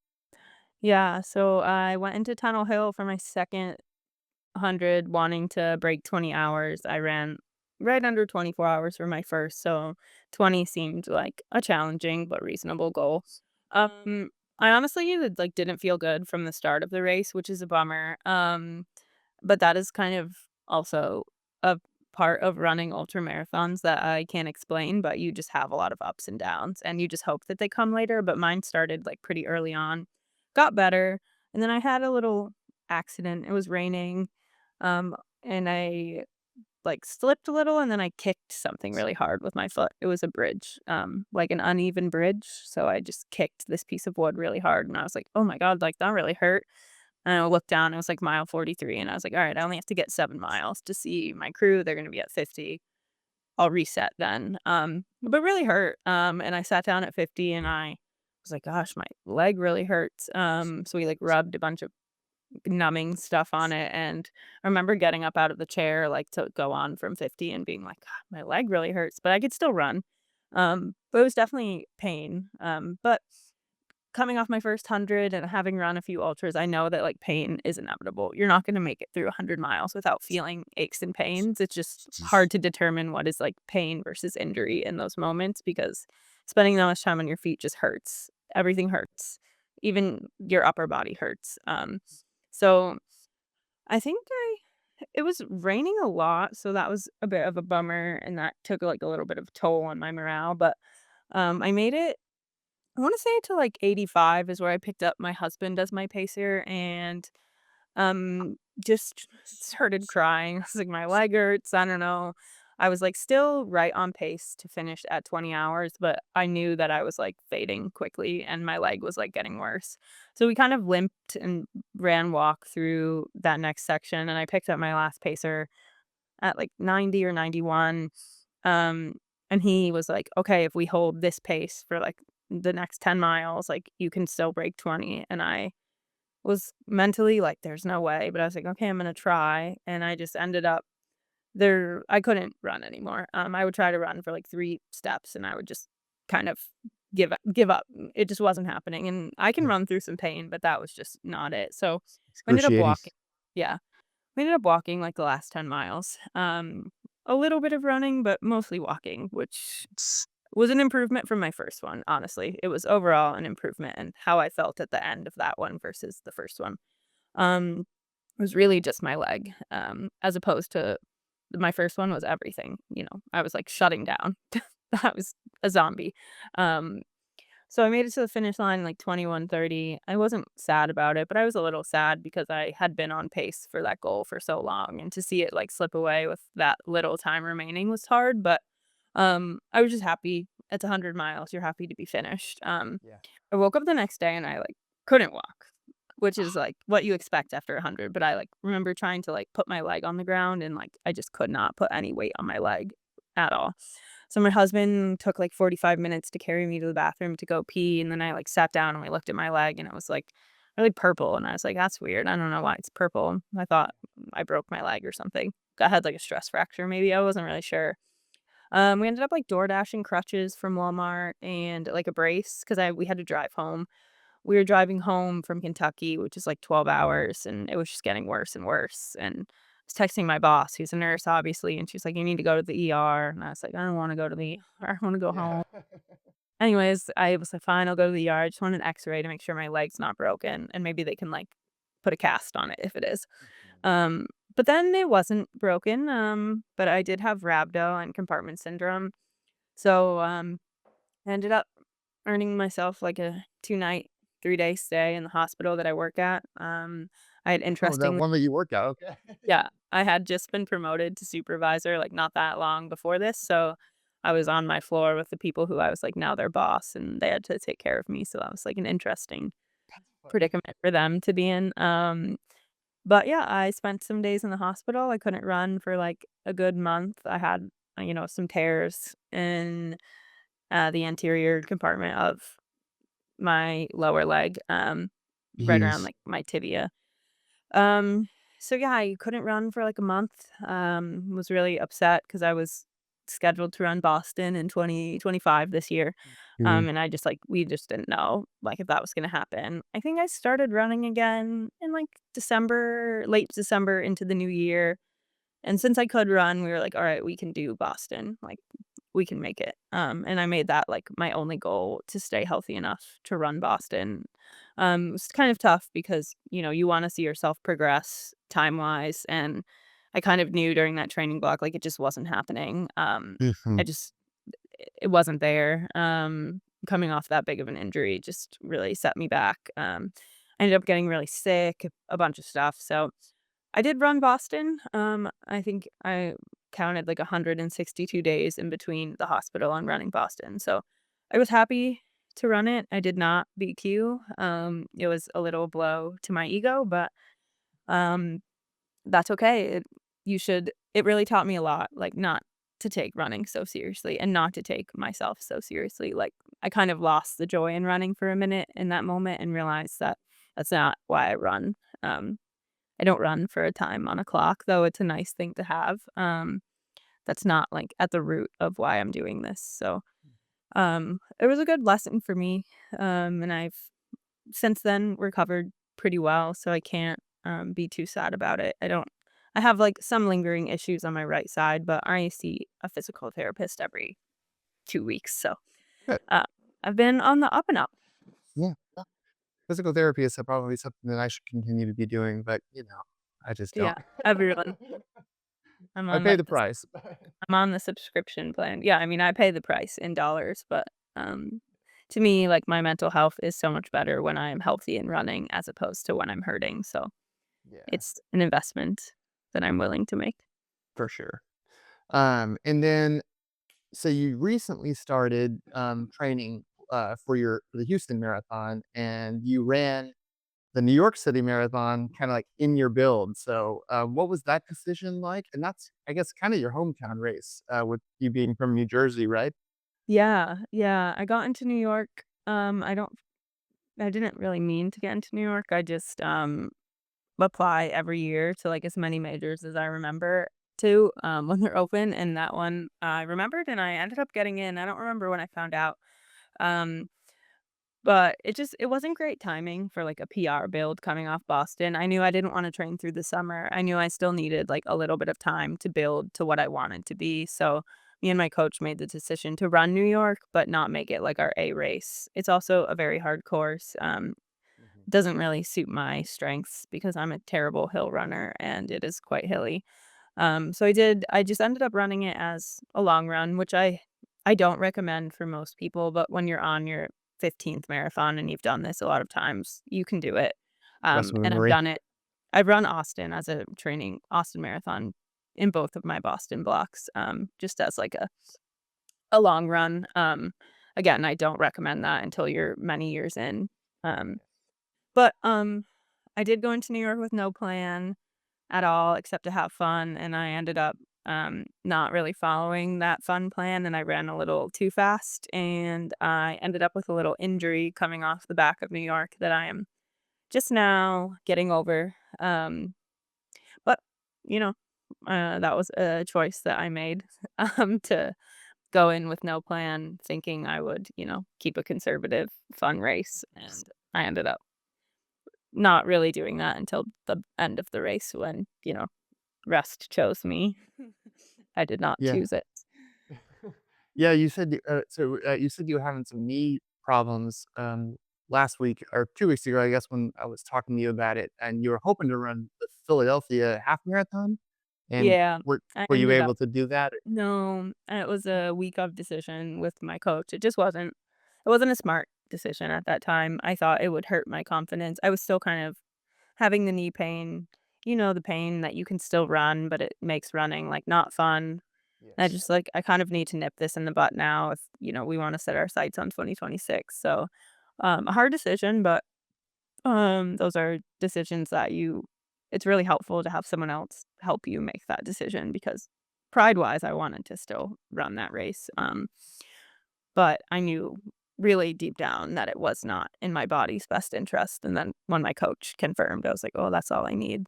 Yeah, so I went into Tunnel Hill for my second 100 wanting to break 20 hours. I ran right under 24 hours for my first, so 20 seemed like a challenging but reasonable goal. I honestly, like, didn't feel good from the start of the race, which is a bummer. But that is kind of also a part of running ultra marathons that I can't explain, but you just have a lot of ups and downs, and you just hope that they come later, but mine started, like, pretty early on, got better, and then I had a little accident. It was raining, and I, like, slipped a little, and then I kicked something really hard with my foot. It was a bridge, like an uneven bridge, so I just kicked this piece of wood really hard, and I was like, "Oh my god, like, that really hurt." And I looked down, it was, like, mile 43, and I was like, "Alright, I only have to get 7 miles to see my crew, they're gonna be at 50. I'll reset then." But really hurt, and I sat down at 50, and I was like, "Gosh, my leg really hurts." So we, like, rubbed a bunch of numbing stuff on it, and I remember getting up out of the chair, like, to go on from 50 and being like, "God, my leg really hurts," but I could still run. But it was definitely pain, but coming off my first 100 and having run a few ultras, I know that, like, pain is inevitable. You're not gonna make it through 100 miles without feeling aches and pains. It's just hard to determine what is, like, pain versus injury in those moments because spending that much time on your feet just hurts. Everything hurts. Even your upper body hurts. So I think it was raining a lot, so that was a bit of a bummer, and that took, like, a little bit of a toll on my morale, but, I made it I wanna say to, like, 85 is where I picked up my husband as my pacer and, just started crying. I was like, "My leg hurts, I don't know." I was, like, still right on pace to finish at 20 hours, but I knew that I was, like, fading quickly and my leg was, like, getting worse. So we kind of limped and ran walk through that next section, and I picked up my last pacer at, like, 90 or 91, um, and he was like, "Okay, if we hold this pace for, like, the next 10 miles, like, you can still break 20," and I was mentally like, "There's no way," but I was like, "Okay, I'm gonna try," and I just ended up there I couldn't run anymore. I would try to run for, like, 3 steps, and I would just kind of give up. It just wasn't happening, and I can Yeah. run through some pain, but that was just not it. So, we ended up Excruciating. walking. Yeah. We ended up walking, like, the last 10 miles. A little bit of running, but mostly walking, which was an improvement from my first one, honestly. It was overall an improvement in how I felt at the end of that one versus the first one. Um, it was really just my leg, as opposed to my first one was everything, I was, like, shutting down. I was a zombie. Um, so I made it to the finish line, like, 21:30. I wasn't sad about it, but I was a little sad because I had been on pace for that goal for so long, and to see it, like, slip away with that little time remaining was hard, but, I was just happy. It's 100 miles, you're happy to be finished. Yeah. I woke up the next day and I, like, couldn't walk, which is, like, what you expect after 100, but I, like, remember trying to, like, put my leg on the ground and, like, I just could not put any weight on my leg at all. So my husband took, like, 45 minutes to carry me to the bathroom to go pee, and then I, like, sat down and I looked at my leg and it was, like, really purple, and I was like, "That's weird. I don't know why it's purple." I thought I broke my leg or something. I had, like, a stress fracture maybe, I wasn't really sure. We ended up, like, door dashing crutches from Walmart and, like, a brace because I we had to drive home. We were driving home from Kentucky, which is, like, 12 hours, and it was just getting worse and worse, and I was texting my boss, who's a nurse, obviously, and she's like, "You need to go to the ER," and I was like, "I don't wanna go to the ER, I wanna go Yeah. home." Anyways, I was like, "Fine, I'll go to the ER, I just want an X-ray to make sure my leg's not broken, and maybe they can, like, put a cast on it if it is." Mhm. Um, but then it wasn't broken, but I did have rhabdo and compartment syndrome, so, I ended up earning myself, like, a 2-night, 3-day stay in the hospital that I work at. I had Oh, that interestingly one that you work out. Okay. yeah, I had just been promoted to supervisor, like, not that long before this, so I was on my floor with the people who I was, like, now their boss, and they had to take care of me, so that was, like, an interesting Funny. predicament for them to be in. But yeah, I spent some days in the hospital. I couldn't run for, like, a good month. I had, some tears in, the anterior compartment of my lower leg, right around, Jeez. like, my tibia. Um, so yeah, I couldn't run for, like, a month, was really upset because I was scheduled to run Boston in 2025 this year, Mhm. and I just, like we just didn't know, like, if that was gonna happen. I think I started running again in, like, December, late December into the new year, and since I could run, we were like, "Alright, we can do Boston, like, we can make it." And I made that, like, my only goal to stay healthy enough to run Boston. It's kind of tough because, you wanna see yourself progress time-wise, and I kind of knew during that training block, like, it just wasn't happening. Mhm. I just it wasn't there. Coming off that big of an injury just really set me back. I ended up getting really sick, a bunch of stuff, so I did run Boston. I think I counted like 162 days in between the hospital and running Boston. So I was happy to run it. I did not BQ. It was a little blow to my ego, but um, that's okay. It really taught me a lot, like not to take running so seriously and not to take myself so seriously. Like I kind of lost the joy in running for a minute in that moment and realized that that's not why I run. Um, I don't run for a time on a clock, though it's a nice thing to have. That's not, like, at the root of why I'm doing this, so, it was a good lesson for me, and I've since then recovered pretty well, so I can't, be too sad about it. I have, like, some lingering issues on my right side, but I see a physical therapist every 2 weeks, so, Good. uh, I've been on the up and up. Yeah. Physical therapy is probably something that I should continue to be doing, but, I just Yeah, don't. everyone. I'm I on, pay like, the this price. I'm on the subscription plan. Yeah, I mean, I pay the price in dollars, but, to me, like, my mental health is so much better when I am healthy and running as opposed to when I'm hurting, so Yeah, it's an investment that I'm willing to make. for sure. And then so you recently started training for the Houston Marathon, and you ran the New York City Marathon kind of like in your build. So, what was that decision like? And that's, I guess, kind of your hometown race, with you being from New Jersey, right? Yeah, yeah, I got into New York, I didn't really mean to get into New York, I just, apply every year to, like, as many majors as I remember to, when they're open, and that one I remembered, and I ended up getting in. I don't remember when I found out, um, but it wasn't great timing for, like, a PR build coming off Boston. I knew I didn't wanna train through the summer. I knew I still needed, like, a little bit of time to build to what I wanted to be, so me and my coach made the decision to run New York, but not make it, like, our A race. It's also a very hard course, Mhm. doesn't really suit my strengths because I'm a terrible hill runner, and it is quite hilly. So I just ended up running it as a long run, which I don't recommend for most people, but when you're on your 15th marathon and you've done this a lot of times, you can do it. Muscle And I've memory. done it. I've run Austin Marathon in both of my Boston blocks, just as like a long run. Again, I don't recommend that until you're many years in. Um, but I did go into New York with no plan at all except to have fun, and I ended up, not really following that fun plan, and I ran a little too fast, and I ended up with a little injury coming off the back of New York that I am just now getting over, but, you know, that was a choice that I made, to go in with no plan thinking I would, keep a conservative, fun race, and I ended up not really doing that until the end of the race when, rest chose me. I did not Yeah. choose it. Yeah, you said you said you were having some knee problems last week or 2 weeks ago, I guess, when I was talking to you about it, and you were hoping to run the Philadelphia half marathon. And Yeah, were I were you ended up able to do that? no, it was a week of decision with my coach. It wasn't a smart decision at that time. I thought it would hurt my confidence. I was still kind of having the knee pain, the pain that you can still run, but it makes running, like, not fun. I Yes. just, like, I kind of need to nip this in the butt now if, we wanna set our sights on 2026. So, a hard decision, but those are decisions that it's really helpful to have someone else help you make that decision because pride-wise, I wanted to still run that race, but I knew really deep down that it was not in my body's best interest, and then when my coach confirmed, I was like, "Oh, that's all I need."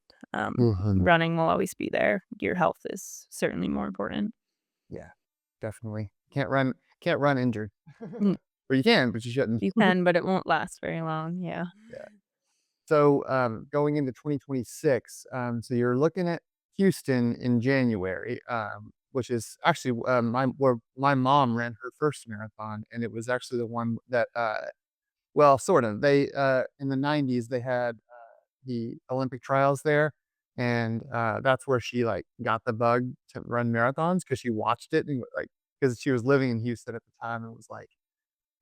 Mhm. Running will always be there. Your health is certainly more important. Yeah, definitely. Can't run injured. Mm, Or you can, but you shouldn't. you can, but it won't last very long, yeah. Yeah. So, going into 2026, so you're looking at Houston in January, which is actually, where my mom ran her first marathon, and it was actually the one that, well, sort of. In the '90s, they had, the Olympic trials there, and, that's where she, like, got the bug to run marathons because she watched it and, like, because she was living in Houston at the time and was like,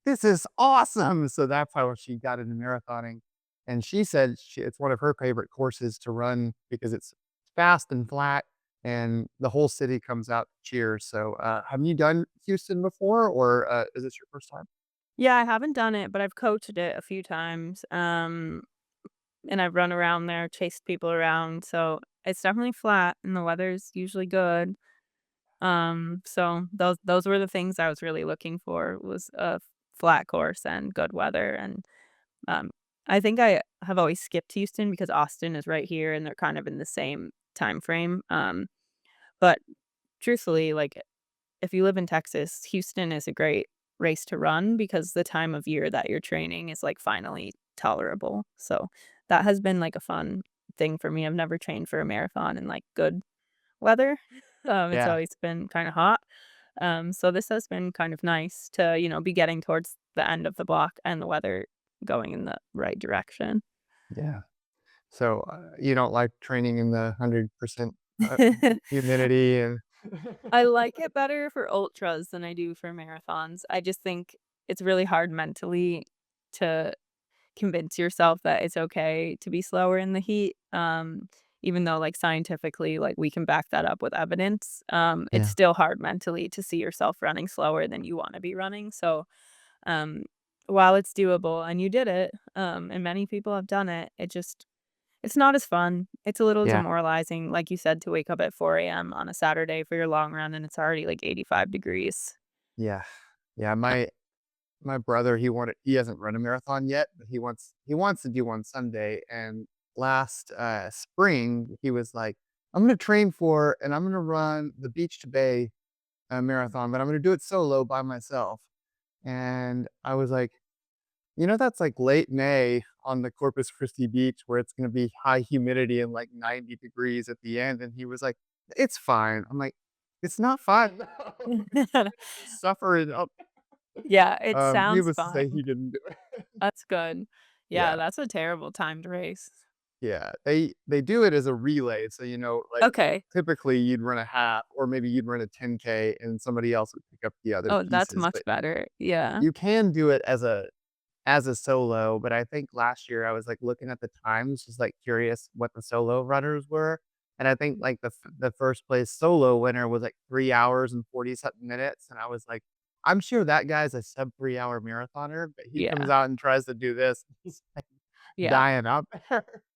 "This is awesome." So that's how she got into marathoning, and she said it's one of her favorite courses to run because it's fast and flat, and the whole city comes out to cheer. So, have you done Houston before, or, is this your first time? Yeah, I haven't done it, but I've coached it a few times, and I've run around there, chased people around, so it's definitely flat, and the weather's usually good. So those were the things I was really looking for was a flat course and good weather, and, um, I think I have always skipped Houston because Austin is right here, and they're kind of in the same time frame, but truthfully, like, if you live in Texas, Houston is a great race to run because the time of year that you're training is, like, finally tolerable. So, that has been, like, a fun thing for me. I've never trained for a marathon in, like, good weather. It's Yeah. always been kinda hot. So this has been kind of nice to, be getting towards the end of the block and the weather going in the right direction. Yeah. So, you don't like training in the 100%, humidity and I like it better for ultras than I do for marathons. I just think it's really hard mentally to convince yourself that it's okay to be slower in the heat. even though like scientifically like we can back that up with evidence, it's Yeah. still hard mentally to see yourself running slower than you want to be running. So um while it's doable and you did it, and many people have done it, it's not as fun. It's a little Yeah. demoralizing, like you said, to wake up at 4 a.m. on a Saturday for your long run and it's already like 85 degrees. Yeah. Yeah. My brother, he hasn't run a marathon yet, but he wants to do one someday. And last spring, he was like, I'm gonna train for and I'm gonna run the beach to bay marathon, but I'm gonna do it solo by myself. And I was like, that's like late May on the Corpus Christi beach where it's gonna be high humidity and like 90 degrees at the end. And he was like, it's fine. I'm like, it's not fine. No. Just suffer it up. Yeah, it sounds Needless to say, fun. he didn't do it. That's good. Yeah, Yeah, that's a terrible timed race. yeah. They do it as a relay, so, like, Okay. typically, you'd run a half or maybe you'd run a 10K and somebody else would pick up the other Oh, that's pieces, much but better. Yeah. you can do it as a solo, but I think last year I was, like, looking at the times, just, like, curious what the solo runners were, and I think, like, the 1st place solo winner was, like, 3 hours and 40 something minutes, and I was like, "I'm sure that guy's a sub 3-hour marathoner, but he comes Yeah. out and tries to do this, he's, like, Yeah. dying up."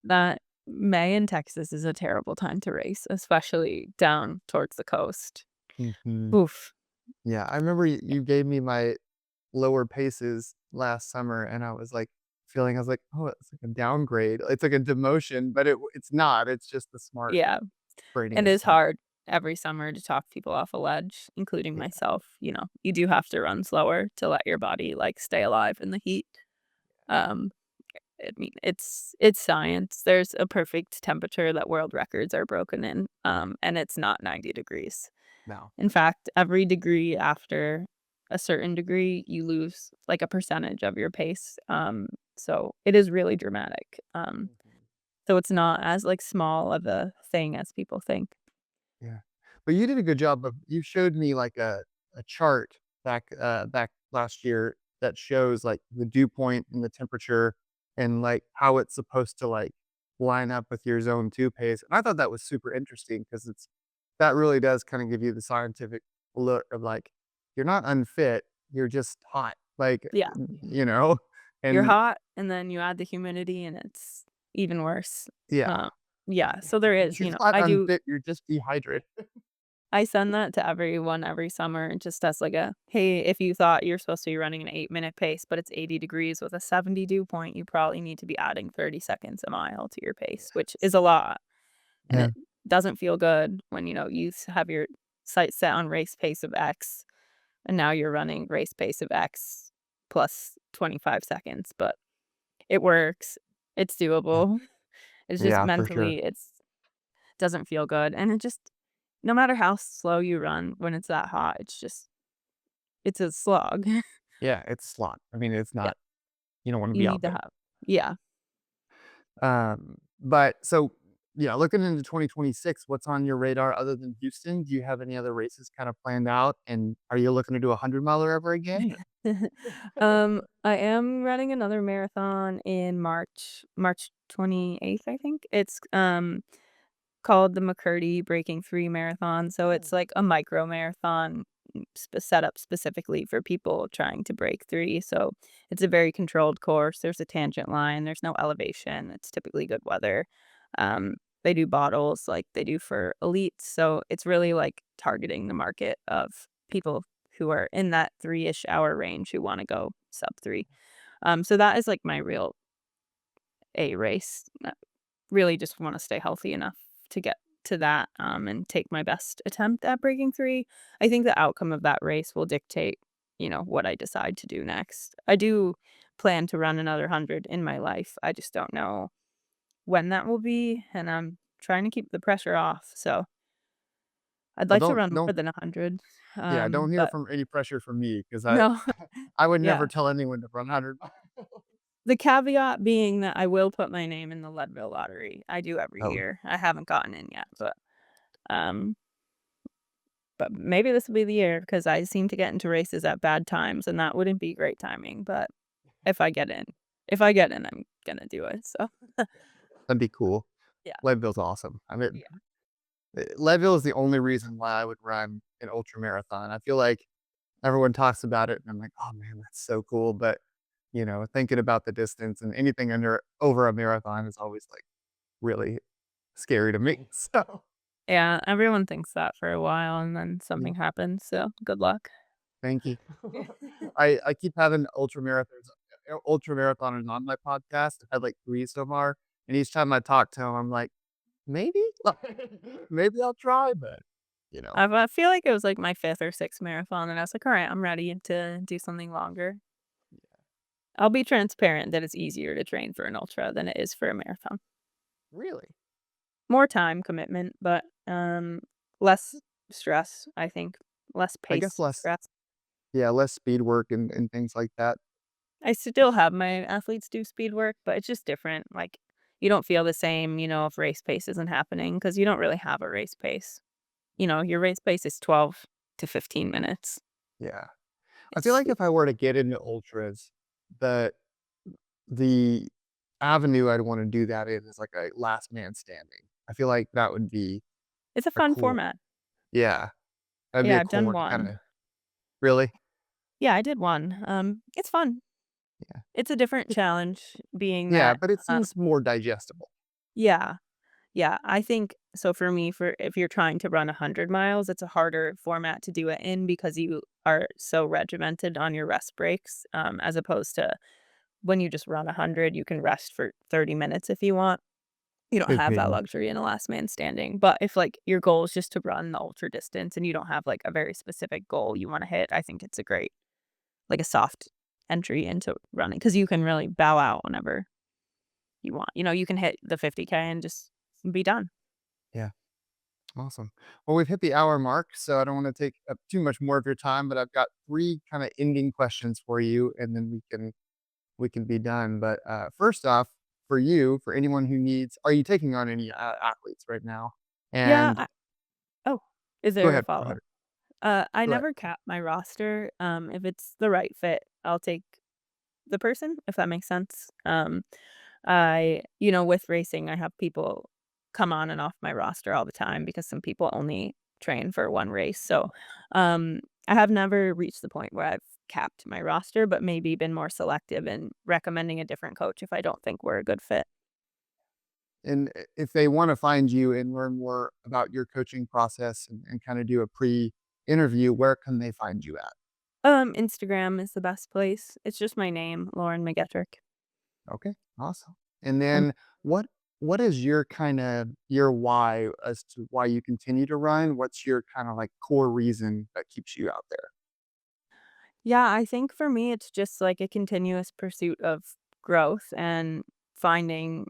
That May in Texas is a terrible time to race, especially down towards the coast. Mhm. Oof. Yeah, I remember you gave me my lower paces last summer, and I was like, "Oh, it's like a downgrade. It's like a demotion," but it's not. It's just the smart Yeah. brainy It is stuff. hard every summer to talk people off a ledge, including Yeah, myself. You do have to run slower to let your body like stay alive in the heat. Um, I mean, it's science. There's a perfect temperature that world records are broken in, and it's not 90 degrees. no. In fact, every degree after a certain degree, you lose like a percentage of your pace. So it is really dramatic. Mhm. So it's not as like small of a thing as people think. Yeah. But you did a good job of you showed me, like, a chart back last year that shows, like, the dew point and the temperature and, like, how it's supposed to, like, line up with your zone 2 pace, and I thought that was super interesting because that really does kinda give you the scientific look of, like, you're not unfit, you're just hot, like, Yeah. you know? You're And hot, and then you add the humidity, and it's even worse. yeah. Um, yeah, so there is, You're not I do unfit, you're just dehydrated. I send that to everyone every summer just as like a, "Hey, if you thought you're supposed to be running an 8-minute pace, but it's 80 degrees with a 70 dew point, you probably need to be adding 30 seconds a mile to your pace," which is a lot, and Yeah. it doesn't feel good when, have your sights set on race pace of X, and now you're running race pace of X plus 25 seconds, but it works. It's Yeah. doable. It's just Yeah, for sure. mentally, doesn't feel good, and it just no matter how slow you run when it's that hot, it's a slog. Yeah, it's a slot. I mean, it's Yeah, not you don't wanna you be need out to there. have yeah. But so, yeah, looking into 2026, what's on your radar other than Houston? Do you have any other races kinda planned out? And are you looking to do a 100 miler ever again? Or I am running another marathon in March 28th, I think. It's, called the McCurdy Breaking 3 Marathon, so oh, it's like a micro marathon, set up specifically for people trying to break 3, so it's a very controlled course, there's a tangent line, there's no elevation, it's typically good weather. Um, they do bottles like they do for elites, so it's really, like, targeting the market of people who are in that 3-ish hour range who wanna go sub 3. So that is, like, my real A race. Really just wanna stay healthy enough to get to that, and take my best attempt at breaking 3. I think the outcome of that race will dictate, what I decide to do next. I do plan to run another 100 in my life, I just don't know when that will be, and I'm trying to keep the pressure off, so I'd well, like to don't run more don't than 100, yeah, don't hear but from any pressure from me because I no. I would never Yeah. tell anyone to run 100 miles. The caveat being that I will put my name in the Leadville lottery. I do every Oh, year. I haven't gotten in yet, um but maybe this will be the year because I seem to get into races at bad times, and that wouldn't be great timing, but if I get in if I get in, I'm gonna do it, so that'd be cool. Yeah. Leadville's awesome. I mean, Yeah. Leadville is the only reason why I would run an ultra marathon. I feel like everyone talks about it, and I'm like, oh man, that's so cool. But thinking about the distance and anything under over a marathon is always like really scary to me. So Yeah, everyone thinks that for a while, and then yeah, something happens, so good luck. thank you. I keep having ultra marathoners on my podcast. I've had like three so far, and each time I talk to them, I'm like, maybe, maybe I'll try, but you know, I feel like it was, like, my 5th or 6th marathon, and I was like, "Alright, I'm ready to do something longer." I'll be transparent that it's easier to train for an ultra than it is for a marathon. really, More time commitment, but, less stress, I think. Less I guess pace less, stress. yeah, less speed work and things like that. I still have my athletes do speed work, but it's just different, like, you don't feel the same, if race pace isn't happening because you don't really have a race pace. Your race pace is 12 to 15 minutes. Yeah. I feel It's like if I were to get into ultras, the the avenue I'd wanna do that in is like a last man standing. I feel like that would be it's a a fun cool, format. yeah, that'd be Yeah, a I've cool done one to one. kinda really? Yeah, I did one. It's fun. Yeah. It's a different challenge being Yeah, that, but it seems more digestible. yeah, yeah, I think so for me, for if you're trying to run 100 miles, it's a harder format to do it in because you are so regimented on your rest breaks, as opposed to when you just run 100, you can rest for 30 minutes if you want. You don't Could have that be. luxury in a last man standing, but if, like, your goal is just to run the ultra distance and you don't have, like, a very specific goal you wanna hit, I think it's a great, like, a soft entry into running because you can really bow out whenever you want. You can hit the 50K and just be done. Yeah, awesome. Well, we've hit the hour mark, so I don't wanna take up too much more of your time, but I've got 3 kinda ending questions for you, and then we can be done. But, first off, for you, for anyone who needs are you taking on any, athletes right now? Yeah, And oh, is go there a ahead, go follow-up? ahead. I Go ahead. never cap my roster. If it's the right fit, I'll take the person, if that makes sense. With racing, I have people come on and off my roster all the time because some people only train for one race. So, I have never reached the point where I've capped my roster, but maybe been more selective in recommending a different coach if I don't think we're a good fit. And if they wanna find you and learn more about your coaching process and kinda do a pre-interview, where can they find you at? Instagram is the best place. It's just my name, Lauren McGettrick. Okay, awesome. And And then what is your why as to why you continue to run? What's your kinda, like, core reason that keeps you out there? yeah, I think for me, it's just like a continuous pursuit of growth and finding,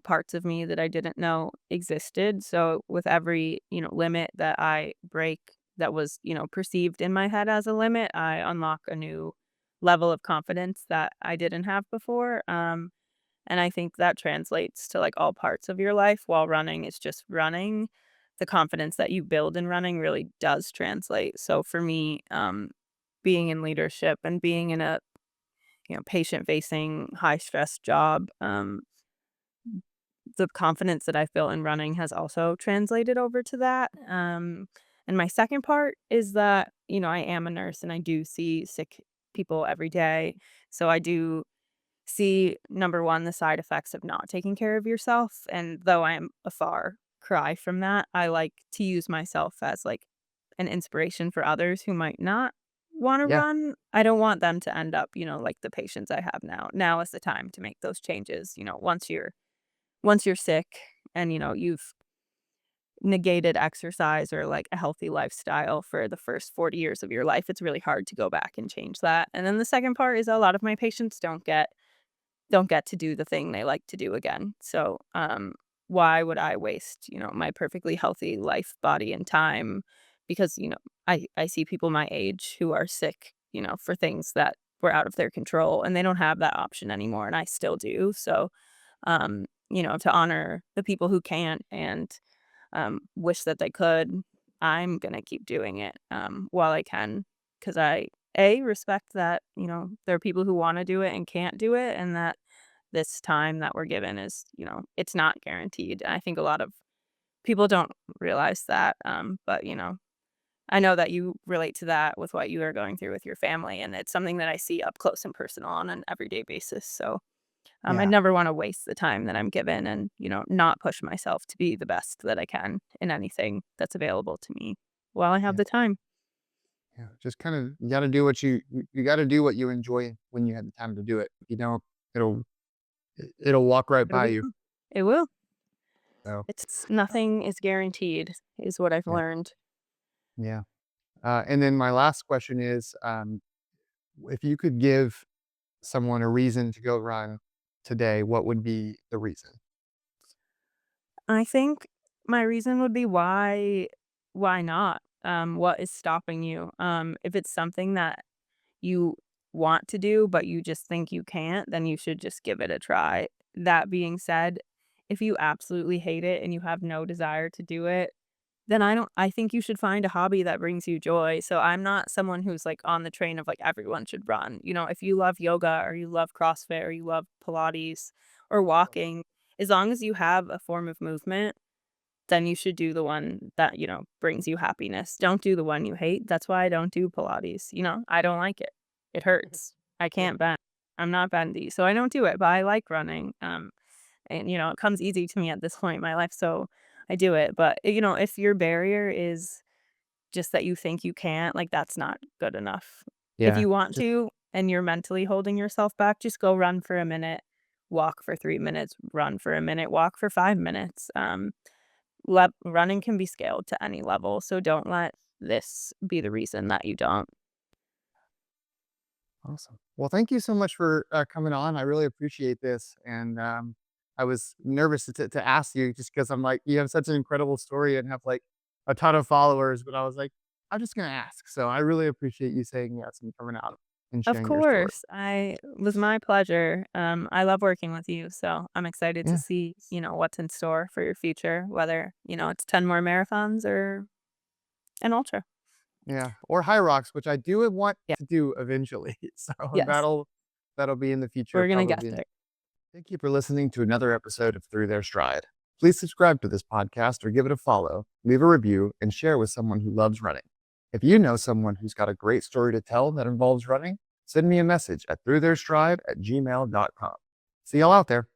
parts of me that I didn't know existed. So with every, limit that I break that was, perceived in my head as a limit, I unlock a new level of confidence that I didn't have before. And I think that translates to like all parts of your life while running is just running. The confidence that you build in running really does translate. So for me, being in leadership and being in a patient facing high stress job, the confidence that I feel in running has also translated over to that. And my second part is that I am a nurse and I do see sick people every day, so I do see, number one, the side effects of not taking care of yourself. And though I am a far cry from that, I like to use myself as like an inspiration for others who might not want to Yeah, run. I don't want them to end up, like the patients I have now. Now is the time to make those changes. Once you're sick and you've negated exercise or like a healthy lifestyle for the first 40 years of your life, it's really hard to go back and change that. And then the second part is a lot of my patients don't get to do the thing they like to do again. So, why would I waste, my perfectly healthy life, body, and time? Because, I see people my age who are sick, for things that were out of their control and they don't have that option anymore. And I still do. So, to honor the people who can't and wish that they could, I'm going to keep doing it while I can because respect that, there are people who want to do it and can't do it and that this time that we're given is, it's not guaranteed. And I think a lot of people don't realize that. But, I know that you relate to that with what you are going through with your family. And it's something that I see up close and personal on an everyday basis. So I Yeah. never want to waste the time that I'm given and, not push myself to be the best that I can in anything that's available to me while I have Yeah. the time. Yeah. Just kind of, you got to do what you got to do what you enjoy when you have the time to do it. If you don't, it'll, it'll walk right It'll by be you. fun. It will. So, It's nothing is guaranteed, is what I've yeah. learned. Yeah. And then my last question is, if you could give someone a reason to go run today, what would be the reason? I think my reason would be why not? What is stopping you? If it's something that you want to do, but you just think you can't, then you should just give it a try. That being said, if you absolutely hate it and you have no desire to do it, then I think you should find a hobby that brings you joy. So I'm not someone who's like on the train of like everyone should run. If you love yoga or you love CrossFit or you love Pilates or walking, as long as you have a form of movement, then you should do the one that, brings you happiness. Don't do the one you hate. That's why I don't do Pilates. I don't like it. It hurts. I Yeah. can't bend. I'm not bendy. So I don't do it, but I like running. And it comes easy to me at this point in my life, so I do it. But if your barrier is just that you think you can't, like that's not good enough. If Yeah. you want Just, to and you're mentally holding yourself back, just go run for a minute, walk for 3 minutes, run for a minute, walk for 5 minutes. Running can be scaled to any level, so don't let this be the reason that you don't. awesome. Well, thank you so much for coming on. I really appreciate this. And I was nervous to ask you just because I'm like, you have such an incredible story and have like a ton of followers, but I was like, I'm just going to ask. So I really appreciate you saying yes and coming out and Of sharing your story. course, I was my pleasure. I love working with you, so I'm excited to Yeah. see, what's in store for your future, whether, it's 10 more marathons or an ultra. Yeah. Or high rocks, which I do want Yeah. to do eventually. So Yes. that'll be in the future, We're gonna get probably. there. Thank you for listening to another episode of Through Their Stride. Please subscribe to this podcast or give it a follow, leave a review, and share with someone who loves running. If you know someone who's got a great story to tell that involves running, send me a message at throughtheirstride@gmail.com. See y'all out there.